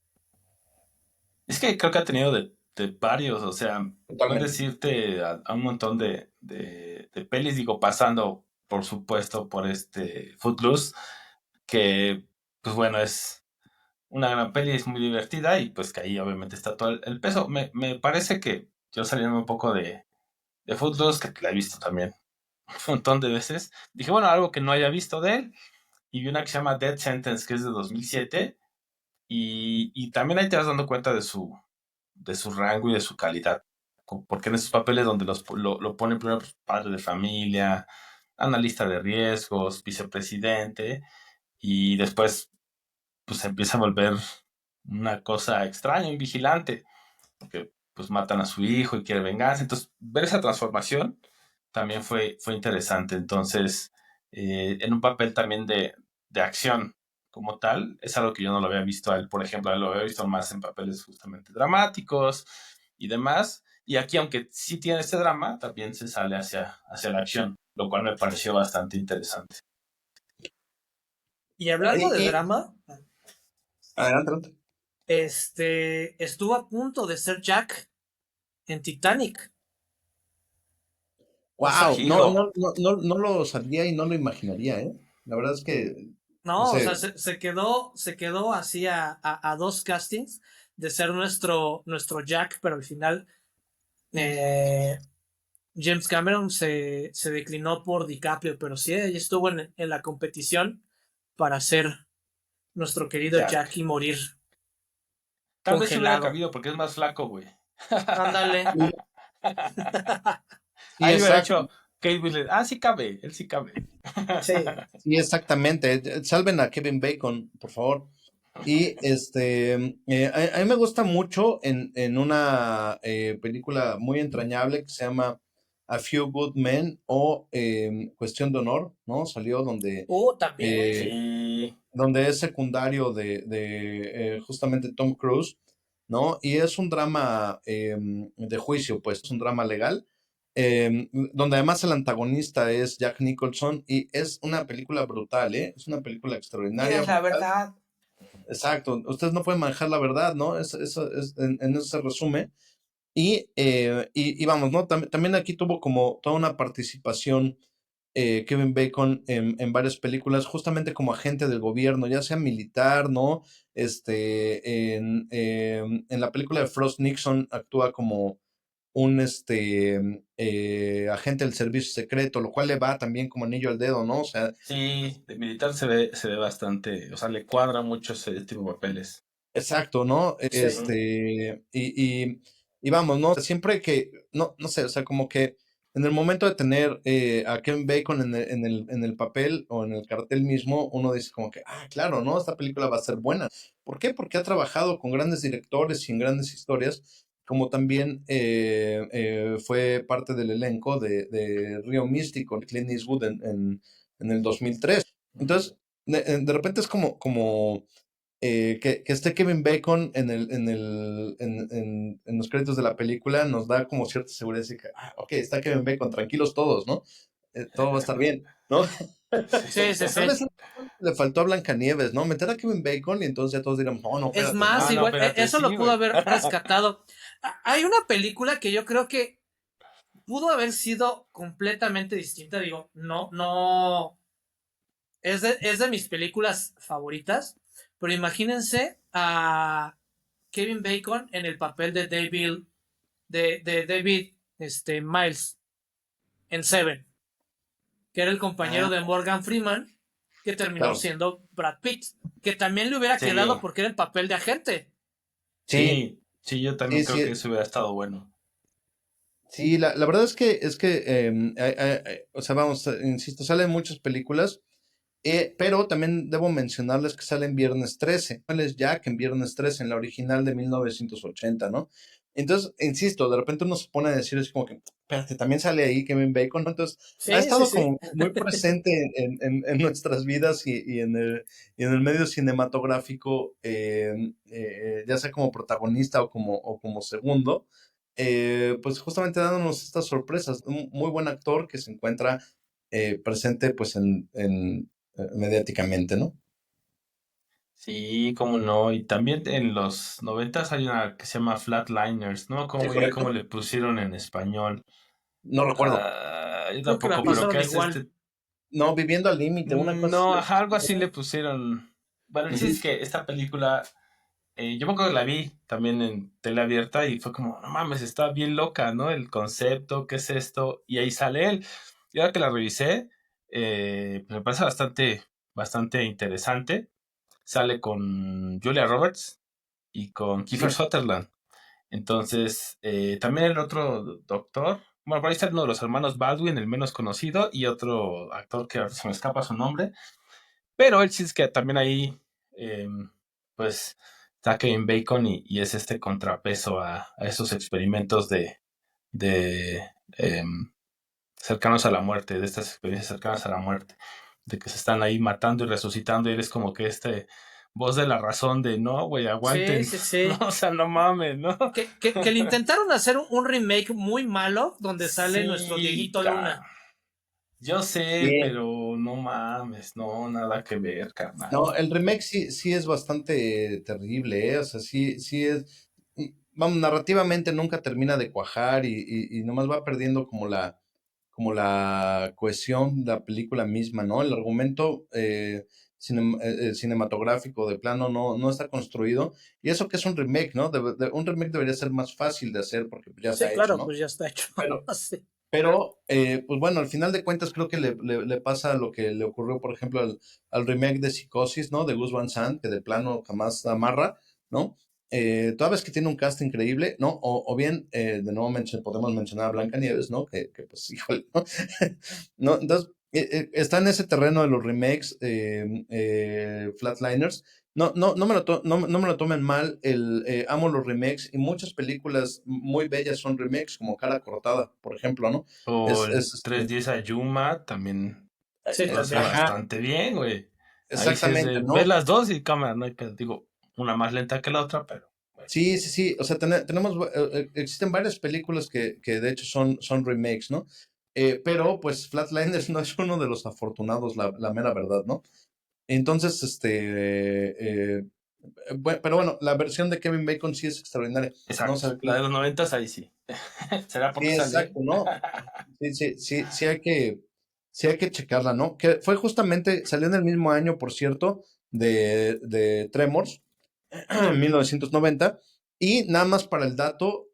Es que creo que ha tenido de varios, o sea, Totalmente. puedes irte a un montón de pelis, digo, pasando, por supuesto, por Footloose, que, pues bueno, es una gran peli, es muy divertida y pues que ahí obviamente está todo el peso. Me parece que yo saliendo un poco de Footloose, que la he visto también un montón de veces, dije, bueno, algo que no haya visto de él, y vi una que se llama Death Sentence, que es de 2007, y también ahí te vas dando cuenta de su rango y de su calidad. Porque en esos papeles donde lo ponen primero pues, padre de familia, analista de riesgos, vicepresidente, y después pues se empieza a volver una cosa extraña, un vigilante, porque pues matan a su hijo y quiere venganza. Entonces, ver esa transformación también fue interesante. Entonces, en un papel también de acción como tal. Es algo que yo no lo había visto a él, por ejemplo, a él lo había visto más en papeles justamente dramáticos y demás. Y aquí, aunque sí tiene este drama, también se sale hacia la acción, lo cual me pareció bastante interesante. Y hablando de Y- drama, Adelante, adelante. estuvo a punto de ser Jack en Titanic. O sea, Wow, no, Hijo, no, no, no, no lo sabía y no lo imaginaría, ¿eh? La verdad es que, no no, o sea, sé, se quedó así a dos castings de ser nuestro Jack, pero al final eh, James Cameron se declinó por DiCaprio, pero sí, ella estuvo en la competición para ser nuestro querido Jack Jack. y morir Tal vez se hubiera congelado. cabido porque es más flaco, güey. Ándale. sí, sí, Ahí hubiera exacto, hecho Kate Winslet. Ah, sí cabe, él sí cabe. Sí. sí, exactamente. Salven a Kevin Bacon, por favor. Y a mí me gusta mucho en una película muy entrañable que se llama A Few Good Men o Cuestión de Honor, ¿no? Salió También. eh, Sí. donde es secundario de justamente Tom Cruise, ¿no? Y es un drama de juicio, pues, es un drama legal, donde además el antagonista es Jack Nicholson y es una película brutal, ¿eh? Es una película extraordinaria, Tienes la brutal. verdad. Exacto, ustedes no pueden manejar la verdad, ¿no? En eso se resume. Y vamos, ¿no? También aquí tuvo como toda una participación Kevin Bacon en varias películas, justamente como agente del gobierno, ya sea militar, ¿no? En la película de Frost Nixon actúa como un agente del servicio secreto, lo cual le va también como anillo al dedo, ¿no? O sea, Sí, de militar se ve bastante, o sea, le cuadra mucho ese tipo de papeles. exacto, ¿no? Sí. Y vamos, ¿no? Siempre que, no, no sé, o sea, como que en el momento de tener a Kevin Bacon en el papel o en el cartel mismo, uno dice como que, ah, claro, ¿no? Esta película va a ser buena. ¿Por qué? Porque ha trabajado con grandes directores y en grandes historias, como también fue parte del elenco de Río Místico, de Clint Eastwood en el 2003. Entonces, de repente es que esté Kevin Bacon en los créditos de la película nos da como cierta seguridad de que, ah, ok, está Kevin Bacon, tranquilos todos, ¿no? Todo va a estar bien, ¿no? Sí, sí, Tal sí. vez le faltó a Blancanieves, ¿no? Meter a Kevin Bacon y entonces ya todos dirán, no, no, Es espérate, más, Ah, ¿no? no, igual, espérate, eso lo sí, pudo güey. haber rescatado. Hay una película que yo creo que pudo haber sido completamente distinta. Digo, no, no. Es de mis películas favoritas. Pero imagínense a Kevin Bacon en el papel de David Miles en Seven, que era el compañero Ah, de Morgan Freeman, que terminó claro. siendo Brad Pitt, que también le hubiera quedado Sí, porque era el papel de agente. Sí, sí, sí, yo también sí, creo que sí. eso hubiera estado bueno. Sí, la verdad es que o sea, vamos, insisto, salen muchas películas. Pero también debo mencionarles que sale en Viernes 13. Él es Jack en Viernes 13, en la original de 1980, ¿no? Entonces, insisto, de repente uno se pone a decir, es como que, espérate, también sale ahí Kevin Bacon, ¿no? Entonces, ha Sí, sí, estado sí. como muy presente en nuestras vidas y en el medio cinematográfico, ya sea como protagonista o como segundo, pues justamente dándonos estas sorpresas. Un muy buen actor que se encuentra presente pues mediáticamente, ¿no? Sí, cómo no. Y también en los 90 hay una que se llama Flatliners, ¿no? Sí, Como bien correcto. cómo le pusieron en español. No recuerdo. Ah, yo Creo que la tampoco, pero pasaron ¿qué es igual. este? No, Viviendo al Límite, una cosa así No, es. ajá, algo así le pusieron. Bueno, el chiste Ujú. es que esta película, yo me acuerdo que la vi también en tele abierta y fue como, no mames, está bien loca, ¿no? El concepto, ¿qué es esto? Y ahí sale él. Y ahora que la revisé, me parece bastante interesante. Sale con Julia Roberts y con Kiefer Sí, Sutherland. Entonces, también el otro doctor, bueno, por ahí está uno de los hermanos Baldwin, el menos conocido, y otro actor que ahora se me escapa su nombre. Pero el chiste es que también ahí, eh, pues, está Kevin Bacon y es este contrapeso a esos experimentos de cercanos a la muerte, de estas experiencias cercanas a la muerte, de que se están ahí matando y resucitando y eres como que voz de la razón de no, güey, aguanten, Sí. no, o sea, no mames, ¿no? Que le intentaron hacer un remake muy malo donde sale nuestro Dieguito Luna. Yo sé, Sí. pero no mames, no, nada que ver, carnal. No, el remake sí es bastante terrible, ¿eh? O sea, sí es, vamos, narrativamente nunca termina de cuajar y nomás va perdiendo como la cohesión de la película misma, ¿no? El argumento cinematográfico de plano no está construido. Y eso que es un remake, ¿no? Un remake debería ser más fácil de hacer porque ya Sí, está hecho, claro, ¿no? pues ya está hecho. Pero, Sí. pero pues bueno, al final de cuentas creo que le pasa lo que le ocurrió, por ejemplo, al remake de Psicosis, ¿no? De Gus Van Sant, que de plano jamás amarra, ¿no? Toda vez que tiene un cast increíble, ¿no? O bien, de nuevo podemos mencionar a Blancanieves, ¿no? Que pues, híjole, ¿no? ¿No? Entonces, está en ese terreno de los remakes, Flatliners. No me lo tomen mal, amo los remakes y muchas películas muy bellas son remakes, como Cara Cortada, por ejemplo, ¿no? O Es, el es, este, 310 a Yuma también Sí, lo hace también. ajá, bastante bien, güey. Ahí sí es exactamente, de ver ¿no? las dos y cámara, no hay pedo. Digo, una más lenta que la otra, pero bueno. Sí. O sea, existen varias películas que de hecho son remakes, ¿no? Pero pues Flatliners no es uno de los afortunados, la mera verdad, ¿no? Entonces, pero bueno, la versión de Kevin Bacon sí es extraordinaria, ¿no? O Exacto. sea, La de los 90 ahí sí. ¿Será sí, porque sale? exacto, ¿no? Sí hay que checarla, ¿no? Que fue justamente, salió en el mismo año, por cierto, de Tremors, en 1990. Y nada más para el dato,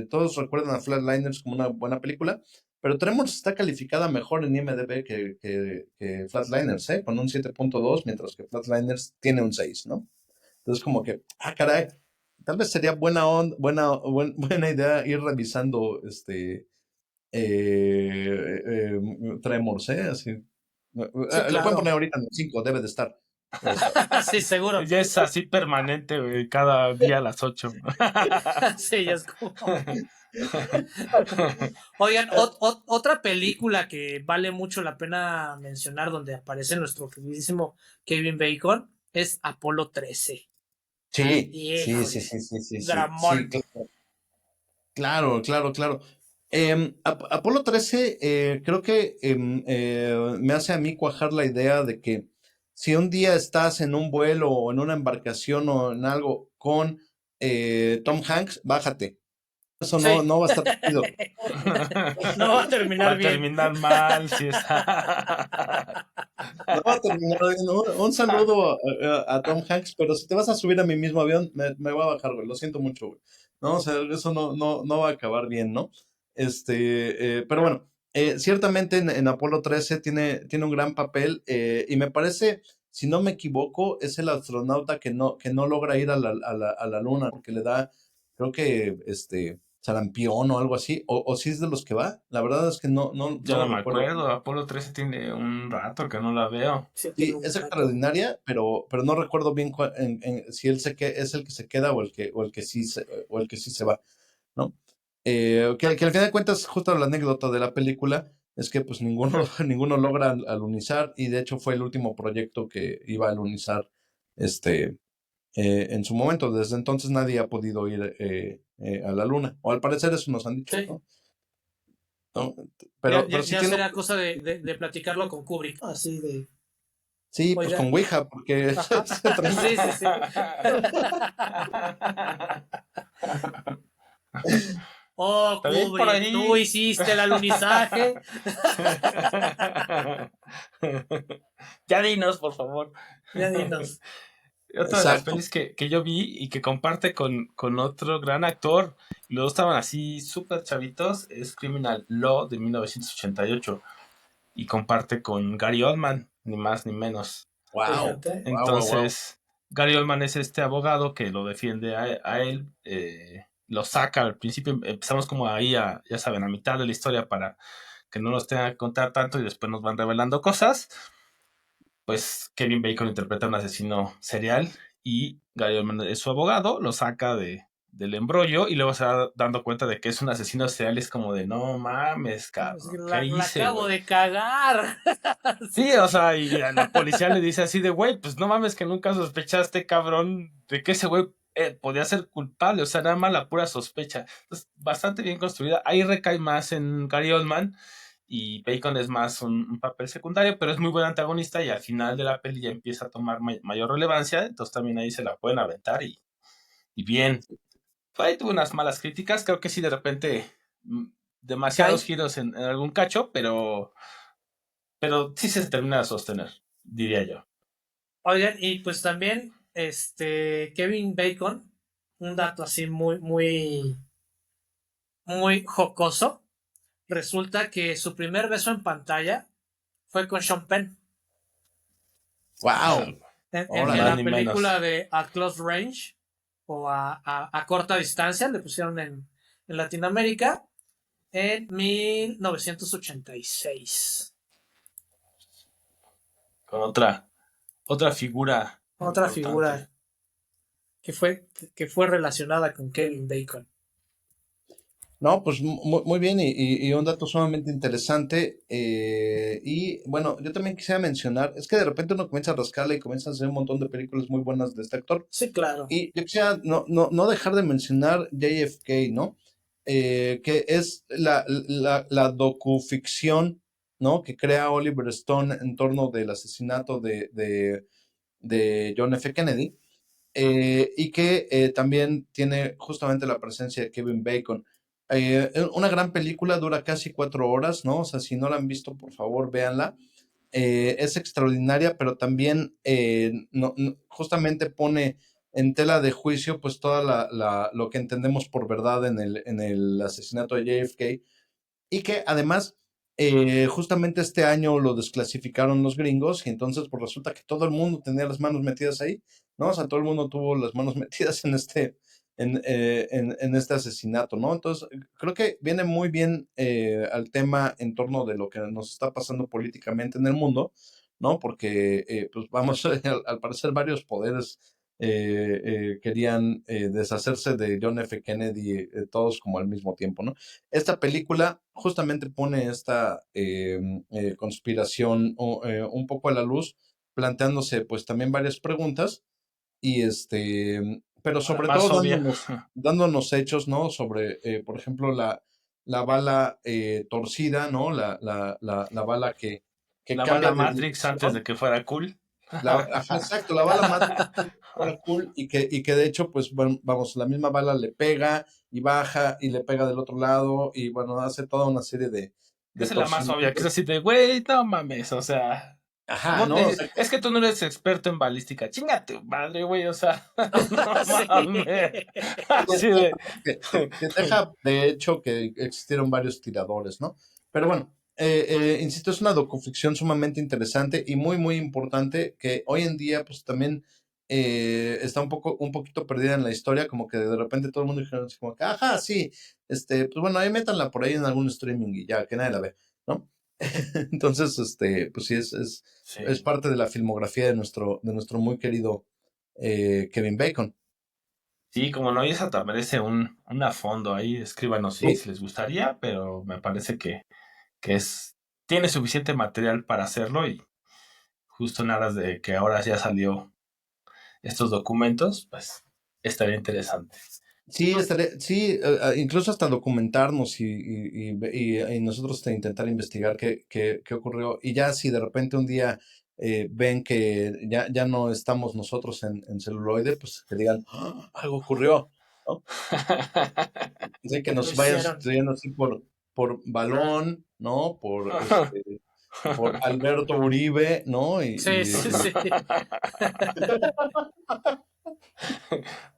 todos recuerdan a Flatliners como una buena película, pero Tremors está calificada mejor en IMDb que Flatliners, ¿eh? Con un 7.2, mientras que Flatliners tiene un 6, ¿no? Entonces, como que, caray, tal vez sería buena idea ir revisando Tremors, ¿eh? Así. Sí, Lo pueden claro. poner ahorita en el 5, debe de estar. Debe estar. Sí, seguro. Ya es así permanente, güey, cada día a las 8. Sí, ya es como. Oigan, otra película que vale mucho la pena mencionar donde aparece nuestro queridísimo Kevin Bacon es Apolo 13. Híjole, Sí, dramón. claro. Apolo 13, creo que me hace a mí cuajar la idea de que si un día estás en un vuelo o en una embarcación o en algo con Tom Hanks, bájate. Eso Sí. no va a estar chido. No va a Va terminar a bien. terminar mal, si es. No va a terminar bien. Un saludo a Tom Hanks, pero si te vas a subir a mi mismo avión, me voy a bajar, güey. Lo siento mucho, güey. No, o sea, eso no va a acabar bien, ¿no? Pero bueno, ciertamente en Apolo 13 tiene un gran papel y me parece, si no me equivoco, es el astronauta que no logra ir a la luna porque le da, creo que, sarampión o algo así, o si es de los que va. La verdad es que Ya no no lo me recuerdo. acuerdo. Apolo 13 tiene un rato que no la veo. Sí, tiene Sí, un es rato. extraordinaria, pero no recuerdo bien si es el que se queda o el que sí se va, ¿no? Que al final de cuentas, justo la anécdota de la película es que pues ninguno, ninguno logra alunizar y de hecho fue el último proyecto que iba a alunizar en su momento. Desde entonces nadie ha podido ir a la luna, o al parecer eso nos han dicho, Sí. ¿no? ¿No? Ya, Pero sí ya tiene, será cosa de platicarlo con Kubrick. Así de. sí, pues Oiga. con Ouija, porque Ajá. Sí. Oh, También por Kubrick, tú ahí. hiciste el alunizaje. Ya dinos, por favor. Ya dinos. Otra de las exacto. pelis que yo vi y que comparte con otro gran actor, y los dos estaban así súper chavitos, es Criminal Law de 1988 y comparte con Gary Oldman, ni más ni menos. Wow, Fíjate. wow. Entonces, Gary Oldman es este abogado que lo defiende a él, lo saca al principio, empezamos como ahí ya saben, a mitad de la historia para que no nos tenga que contar tanto y después nos van revelando cosas. Pues Kevin Bacon interpreta a un asesino serial y Gary Oldman es su abogado, lo saca del embrollo y luego se va dando cuenta de que es un asesino serial. Es como de, no mames, Así cabrón, que ¿qué la hice, acabo güey? de cagar. Sí, o sea, y a la policía le dice así de, güey, pues no mames que nunca sospechaste, cabrón, de que ese güey podía ser culpable, o sea, nada más la pura sospecha. Entonces, bastante bien construida. Ahí recae más en Gary Oldman y Bacon es más un papel secundario, pero es muy buen antagonista y al final de la peli ya empieza a tomar mayor relevancia, entonces también ahí se la pueden aventar y bien. Ahí tuvo unas malas críticas, creo que sí de repente demasiados Cae. giros en algún cacho, pero sí se termina de sostener, diría yo. Oigan, y pues también, Kevin Bacon, un dato así muy jocoso. Resulta que su primer beso en pantalla fue con Sean Penn ¡Wow! en Más Órale. la ni película menos. de A Close Range o a corta distancia, le pusieron en Latinoamérica en 1986. Con otra figura Otra importante. figura que fue relacionada con Kevin Bacon. No, pues muy bien y un dato sumamente interesante. Y bueno, yo también quisiera mencionar, es que de repente uno comienza a rascarle y comienza a hacer un montón de películas muy buenas de este actor. Sí, claro. Y yo quisiera no dejar de mencionar JFK, ¿no? Que es la docuficción, ¿no? Que crea Oliver Stone en torno del asesinato de John F. Kennedy, y que también tiene justamente la presencia de Kevin Bacon. Una gran película, dura casi 4 horas, ¿no? O sea, si no la han visto, por favor, véanla. Es extraordinaria, pero también justamente pone en tela de juicio pues toda lo que entendemos por verdad en el asesinato de JFK, y que además justamente este año lo desclasificaron los gringos y entonces pues resulta que todo el mundo tenía las manos metidas ahí, ¿no? O sea, todo el mundo tuvo las manos metidas en este asesinato, ¿no? Entonces, creo que viene muy bien al tema en torno de lo que nos está pasando políticamente en el mundo, ¿no? Porque, pues vamos, al parecer varios poderes querían deshacerse de John F. Kennedy, todos como al mismo tiempo, ¿no? Esta película justamente pone esta conspiración un poco a la luz, planteándose pues también varias preguntas y pero La sobre más todo obvia. dándonos hechos, ¿no? Sobre, por ejemplo, la bala torcida, ¿no? La bala que La cambia bala de Matrix antes de dirección. que fuera cool. Ajá, exacto, la bala Matrix fuera cool y que de hecho, pues bueno, vamos, la misma bala le pega y baja y le pega del otro lado y bueno, hace toda una serie de Esa es la más obvia, que es torcimientos. así de, güey, no mames, o sea, Ajá, ¿no? O sea, es que tú no eres experto en balística, chinga tu madre, güey, o sea, no Sí. mames, así de, que deja de hecho que existieron varios tiradores, ¿no? Pero bueno, insisto, es una docuficción sumamente interesante y muy importante que hoy en día pues también está un poquito perdida en la historia, como que de repente todo el mundo dijeron así como que, ajá, sí, pues bueno, ahí métanla por ahí en algún streaming y ya, que nadie la ve, ¿no? Entonces, pues sí, es sí, parte de la filmografía de nuestro muy querido Kevin Bacon. sí, como no, y esa merece un a fondo ahí, escríbanos si les gustaría, pero me parece que tiene suficiente material para hacerlo y justo en aras de que ahora ya salió estos documentos, pues estaría interesante. Sí, sí, incluso hasta documentarnos y nosotros intentar investigar qué ocurrió. Y ya si de repente un día ven que ya no estamos nosotros en celuloide, pues que digan, "Ah, algo ocurrió, ¿no? Así que Lo nos vayan hicieron. sustituyendo así por Balón, ¿no? Por Alberto Uribe, ¿no? Sí, sí, sí.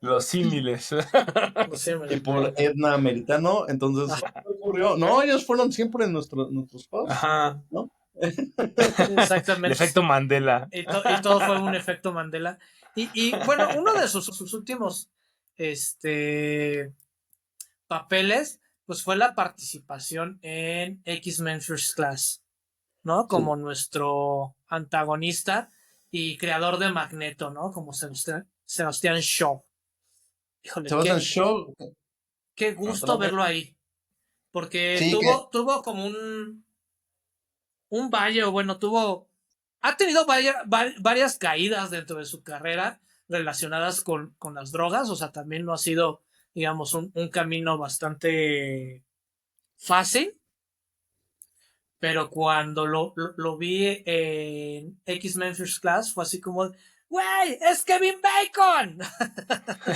Los símiles. Lo sé, Y por Edna Americano. Entonces, ¿qué ocurrió? No, ellos fueron siempre nuestros hosts, Ajá. ¿no? El exactamente. efecto Mandela. Y todo fue un efecto Mandela. Y bueno, uno de sus últimos papeles, pues fue la participación en X-Men First Class, ¿no? Sí. Como nuestro antagonista y creador de Magneto, ¿no? Como Sebastian Shaw. Híjole, Sebastian Shaw, qué gusto perdón, verlo ahí. Porque sí, que tuvo como un valle, o bueno, ha tenido varias caídas dentro de su carrera relacionadas con las drogas, o sea, también no ha sido, digamos, un camino bastante fácil, pero cuando lo vi en X-Men First Class fue así como, ¡güey! ¡Es Kevin Bacon!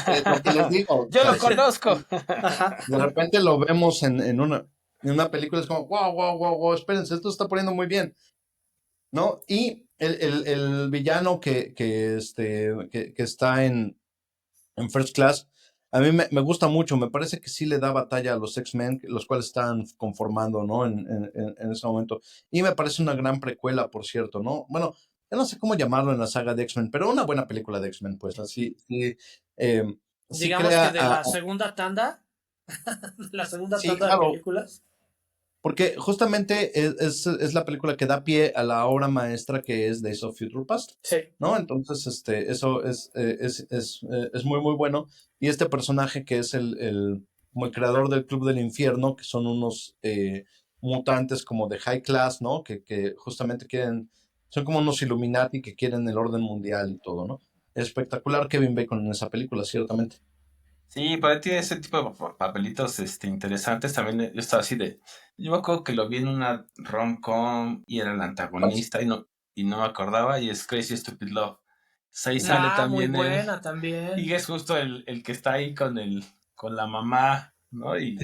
es lo que les digo, o Yo sea, lo conozco. Ajá. de repente lo vemos en una película, es como, wow, wow, wow, wow, espérense, esto se está poniendo muy bien, ¿no? Y el villano que está en First Class, a mí me gusta mucho, me parece que sí le da batalla a los X-Men, los cuales están conformando, ¿no? En ese momento. Y me parece una gran precuela, por cierto, ¿no? Bueno, ya no sé cómo llamarlo en la saga de X-Men, pero una buena película de X-Men, pues así, sí, eh, sí Digamos que crea de la segunda tanda, la segunda sí, tanda de claro, películas. porque justamente es la película que da pie a la obra maestra que es Days of Future Past, Sí. ¿no? Entonces, eso es muy, muy bueno. Y este personaje que es como el creador del Club del Infierno, que son unos mutantes como de high class, ¿no? Que justamente son como unos Illuminati que quieren el orden mundial y todo, ¿no? Espectacular Kevin Bacon en esa película, ciertamente. Sí, pero él tiene ese tipo de papelitos interesantes. También yo estaba así de. Yo me acuerdo que lo vi en una rom-com y era el antagonista y no me acordaba. Y es Crazy Stupid Love. Pues ahí sale Muy también él. buena también. Y es justo el que está ahí con la mamá, ¿no? Y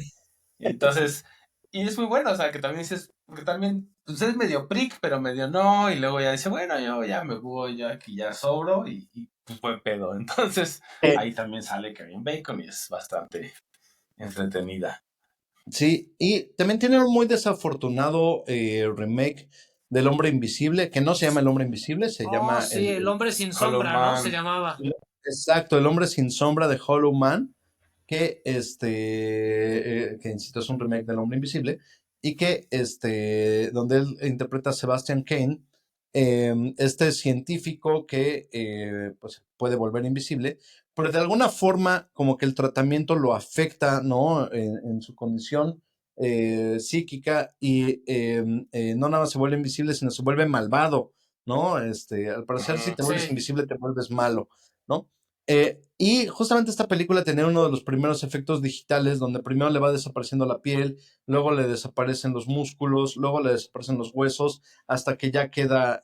entonces. Y es muy bueno, o sea, que también dices. Porque también. Pues es medio prick, pero medio no. Y luego ya dice, bueno, yo ya me voy, yo aquí ya sobro. Y pues buen pedo. Entonces. Ahí también sale Kevin Bacon y es bastante entretenida. Sí, y también tiene un muy desafortunado remake del Hombre Invisible, que no se llama El Hombre Invisible, se Oh, llama sí, El hombre sin Hollow sombra, ¿no? Se Man. llamaba. exacto, El Hombre Sin Sombra de Hollow Man, que insisto, es un remake del Hombre Invisible, y donde él interpreta a Sebastian Kane, este científico que pues puede volver invisible, pero de alguna forma como que el tratamiento lo afecta, ¿no? En su condición psíquica y no nada más se vuelve invisible, sino se vuelve malvado, ¿no? Al parecer si te vuelves Sí. invisible te vuelves malo, ¿no? Y justamente esta película tenía uno de los primeros efectos digitales donde primero le va desapareciendo la piel, luego le desaparecen los músculos, luego le desaparecen los huesos, hasta que ya queda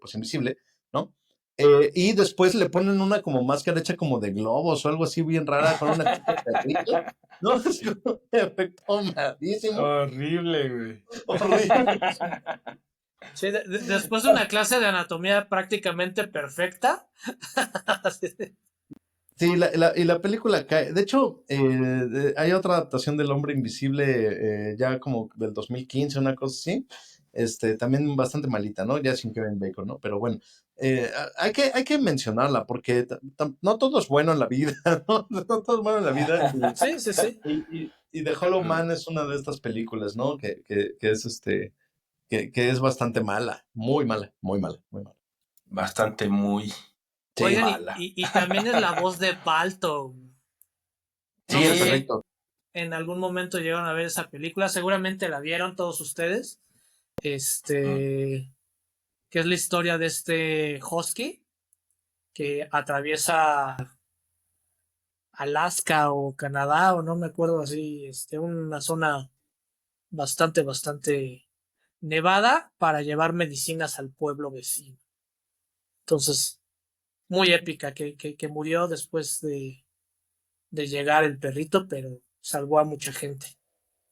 pues invisible, ¿no? Y después le ponen una como máscara hecha como de globos o algo así bien rara con una cara de perrito, ¿no? Es un efecto malísimo, Horrible, güey. horrible. Sí, después de una clase de anatomía prácticamente perfecta. Sí, y la película cae. De hecho, hay otra adaptación del Hombre Invisible ya como del 2015, una cosa así. También bastante malita, ¿no? Ya sin Kevin Bacon, ¿no? Pero bueno, hay que mencionarla porque no todo es bueno en la vida, ¿no? No todo es bueno en la vida. Sí, sí, sí. Y The Hollow Man es una de estas películas, ¿no? Que es bastante mala, muy mala, muy mala, muy mala. Bastante muy Sí, Oigan, mala. y también es la voz de Balto. No sí, sé el si perrito. en algún momento llegaron a ver esa película. Seguramente la vieron todos ustedes. Que es la historia de este husky que atraviesa Alaska o Canadá, o no me acuerdo así, una zona bastante nevada para llevar medicinas al pueblo vecino. Entonces, muy épica, que murió después de llegar el perrito, pero salvó a mucha gente.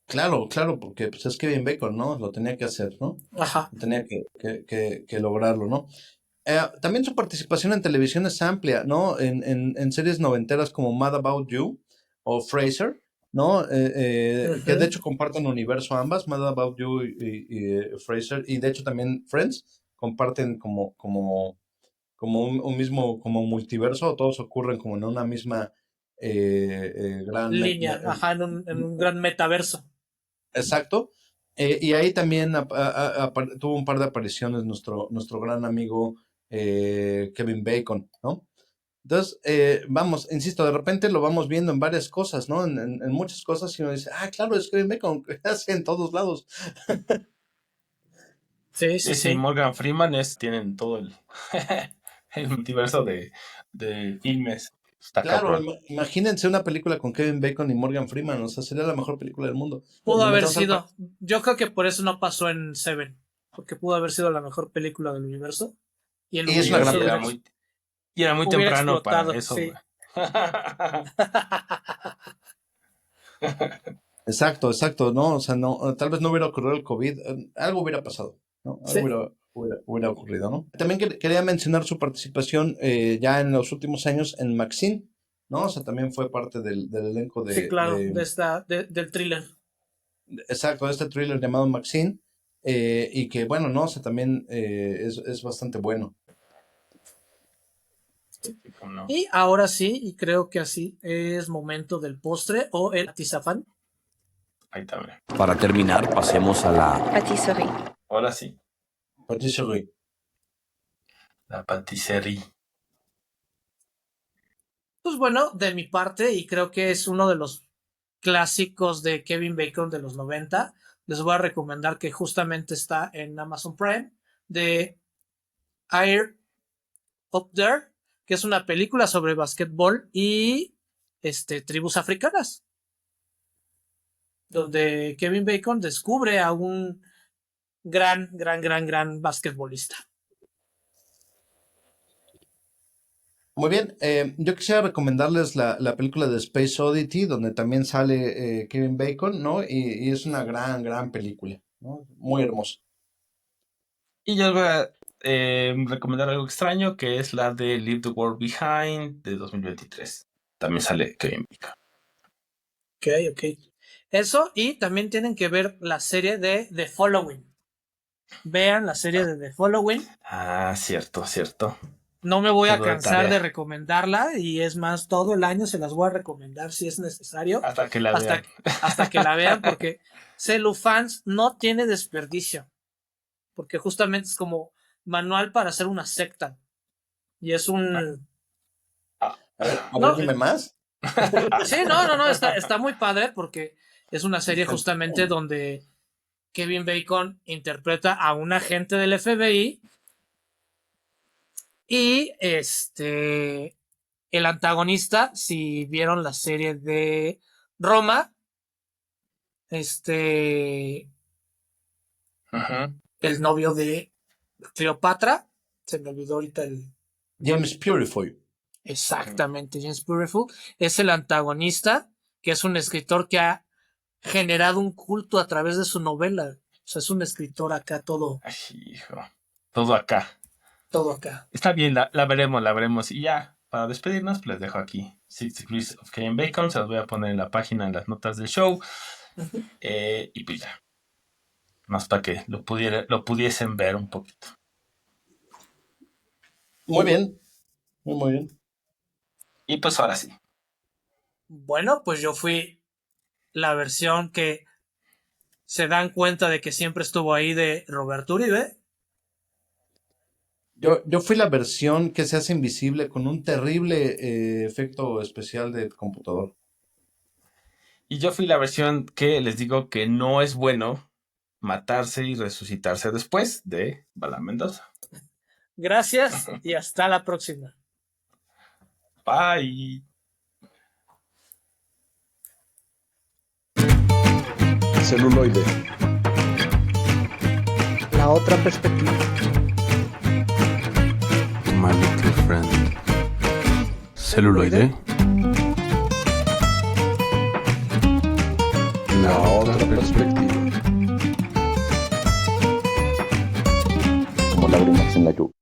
Claro, claro, porque pues, es Kevin Bacon, ¿no? Lo tenía que hacer, ¿no? Ajá. Tenía que lograrlo, ¿no? También su participación en televisión es amplia, ¿no? En series noventeras como Mad About You o Frasier, ¿no? Que de Uh-huh. hecho comparten universo ambas, Mad About You y Frasier, y de hecho también Friends comparten como un mismo, como multiverso, todos ocurren como en una misma gran... Línea, ajá, en un gran metaverso. exacto. Y ahí también tuvo un par de apariciones nuestro gran amigo Kevin Bacon, ¿no? Entonces, vamos, insisto, de repente lo vamos viendo en varias cosas, ¿no? En muchas cosas y uno dice, claro, es Kevin Bacon, hace en todos lados. Sí. Sí, Morgan Freeman tienen todo el, el multiverso de filmes. Está Claro, cabrón. imagínense una película con Kevin Bacon y Morgan Freeman, o sea, sería la mejor película del mundo. Pudo Nos haber metemos al sido. Yo creo que por eso no pasó en Seven, porque pudo haber sido la mejor película del universo. Y el Y es una universo gran era muy hubiera temprano para explotado, eso. sí. Exacto, ¿no? O sea, no, tal vez no hubiera ocurrido el COVID, algo hubiera pasado, ¿no? Sí. Algo hubiera ocurrido, ¿no? También quería mencionar su participación ya en los últimos años en Maxine, ¿no? O sea, también fue parte del elenco de... Sí, claro, del thriller. Exacto, de este thriller llamado Maxine, y que, bueno, ¿no? O sea, también es bastante bueno. No. Y ahora sí, y creo que así es momento del postre o el atizafán. Ahí también. Para terminar, pasemos a la Patisserie. Ahora sí. Patisserie. La patisserie. Pues bueno, de mi parte, y creo que es uno de los clásicos de Kevin Bacon de los 90, les voy a recomendar que justamente está en Amazon Prime, de Air Up There, que es una película sobre básquetbol y tribus africanas, donde Kevin Bacon descubre a un gran basquetbolista. Muy bien, yo quisiera recomendarles la película de Space Oddity, donde también sale Kevin Bacon, ¿no? Y es una gran película, ¿no? Muy hermosa. Y yo les voy a recomendar algo extraño, que es la de Leave the World Behind de 2023. También sale Kevin Bacon. Ok. Eso, y también tienen que ver la serie de The Following. Vean la serie de The Following. Cierto. No me voy a Todo de cansar tarea. de recomendarla, y es más, todo el año se las voy a recomendar si es necesario. Hasta que la vean. Hasta que la vean, porque Celufans no tiene desperdicio. Porque justamente es como manual para hacer una secta. Y es un... A ver, No. dime más. Sí, no, está muy padre, porque es una serie justamente donde Kevin Bacon interpreta a un agente del FBI y el antagonista, si vieron la serie de Roma, Ajá. el novio de Cleopatra, se me olvidó ahorita el... James Purefoy. Exactamente, James Purefoy es el antagonista, que es un escritor que ha generado un culto a través de su novela. O sea, es un escritor acá todo Ay, hijo. Todo acá. Está bien, la veremos. Y ya, para despedirnos, pues les dejo aquí 60 Degrees of Kevin Bacon. Se los voy a poner en la página, en las notas del show. Y pues ya. Más para que lo pudiesen ver un poquito. Muy bien. Muy bien. Y pues ahora sí. Bueno, pues yo fui la versión que se dan cuenta de que siempre estuvo ahí de Roberto Uribe. Yo fui la versión que se hace invisible con un terrible efecto especial de computador. Y yo fui la versión que les digo que no es bueno matarse y resucitarse después de Bala Mendoza. Gracias y hasta la próxima. Bye. Celuloide. La otra perspectiva. My little friend. Celuloide. La otra perspectiva. Como lágrimas en la lluvia.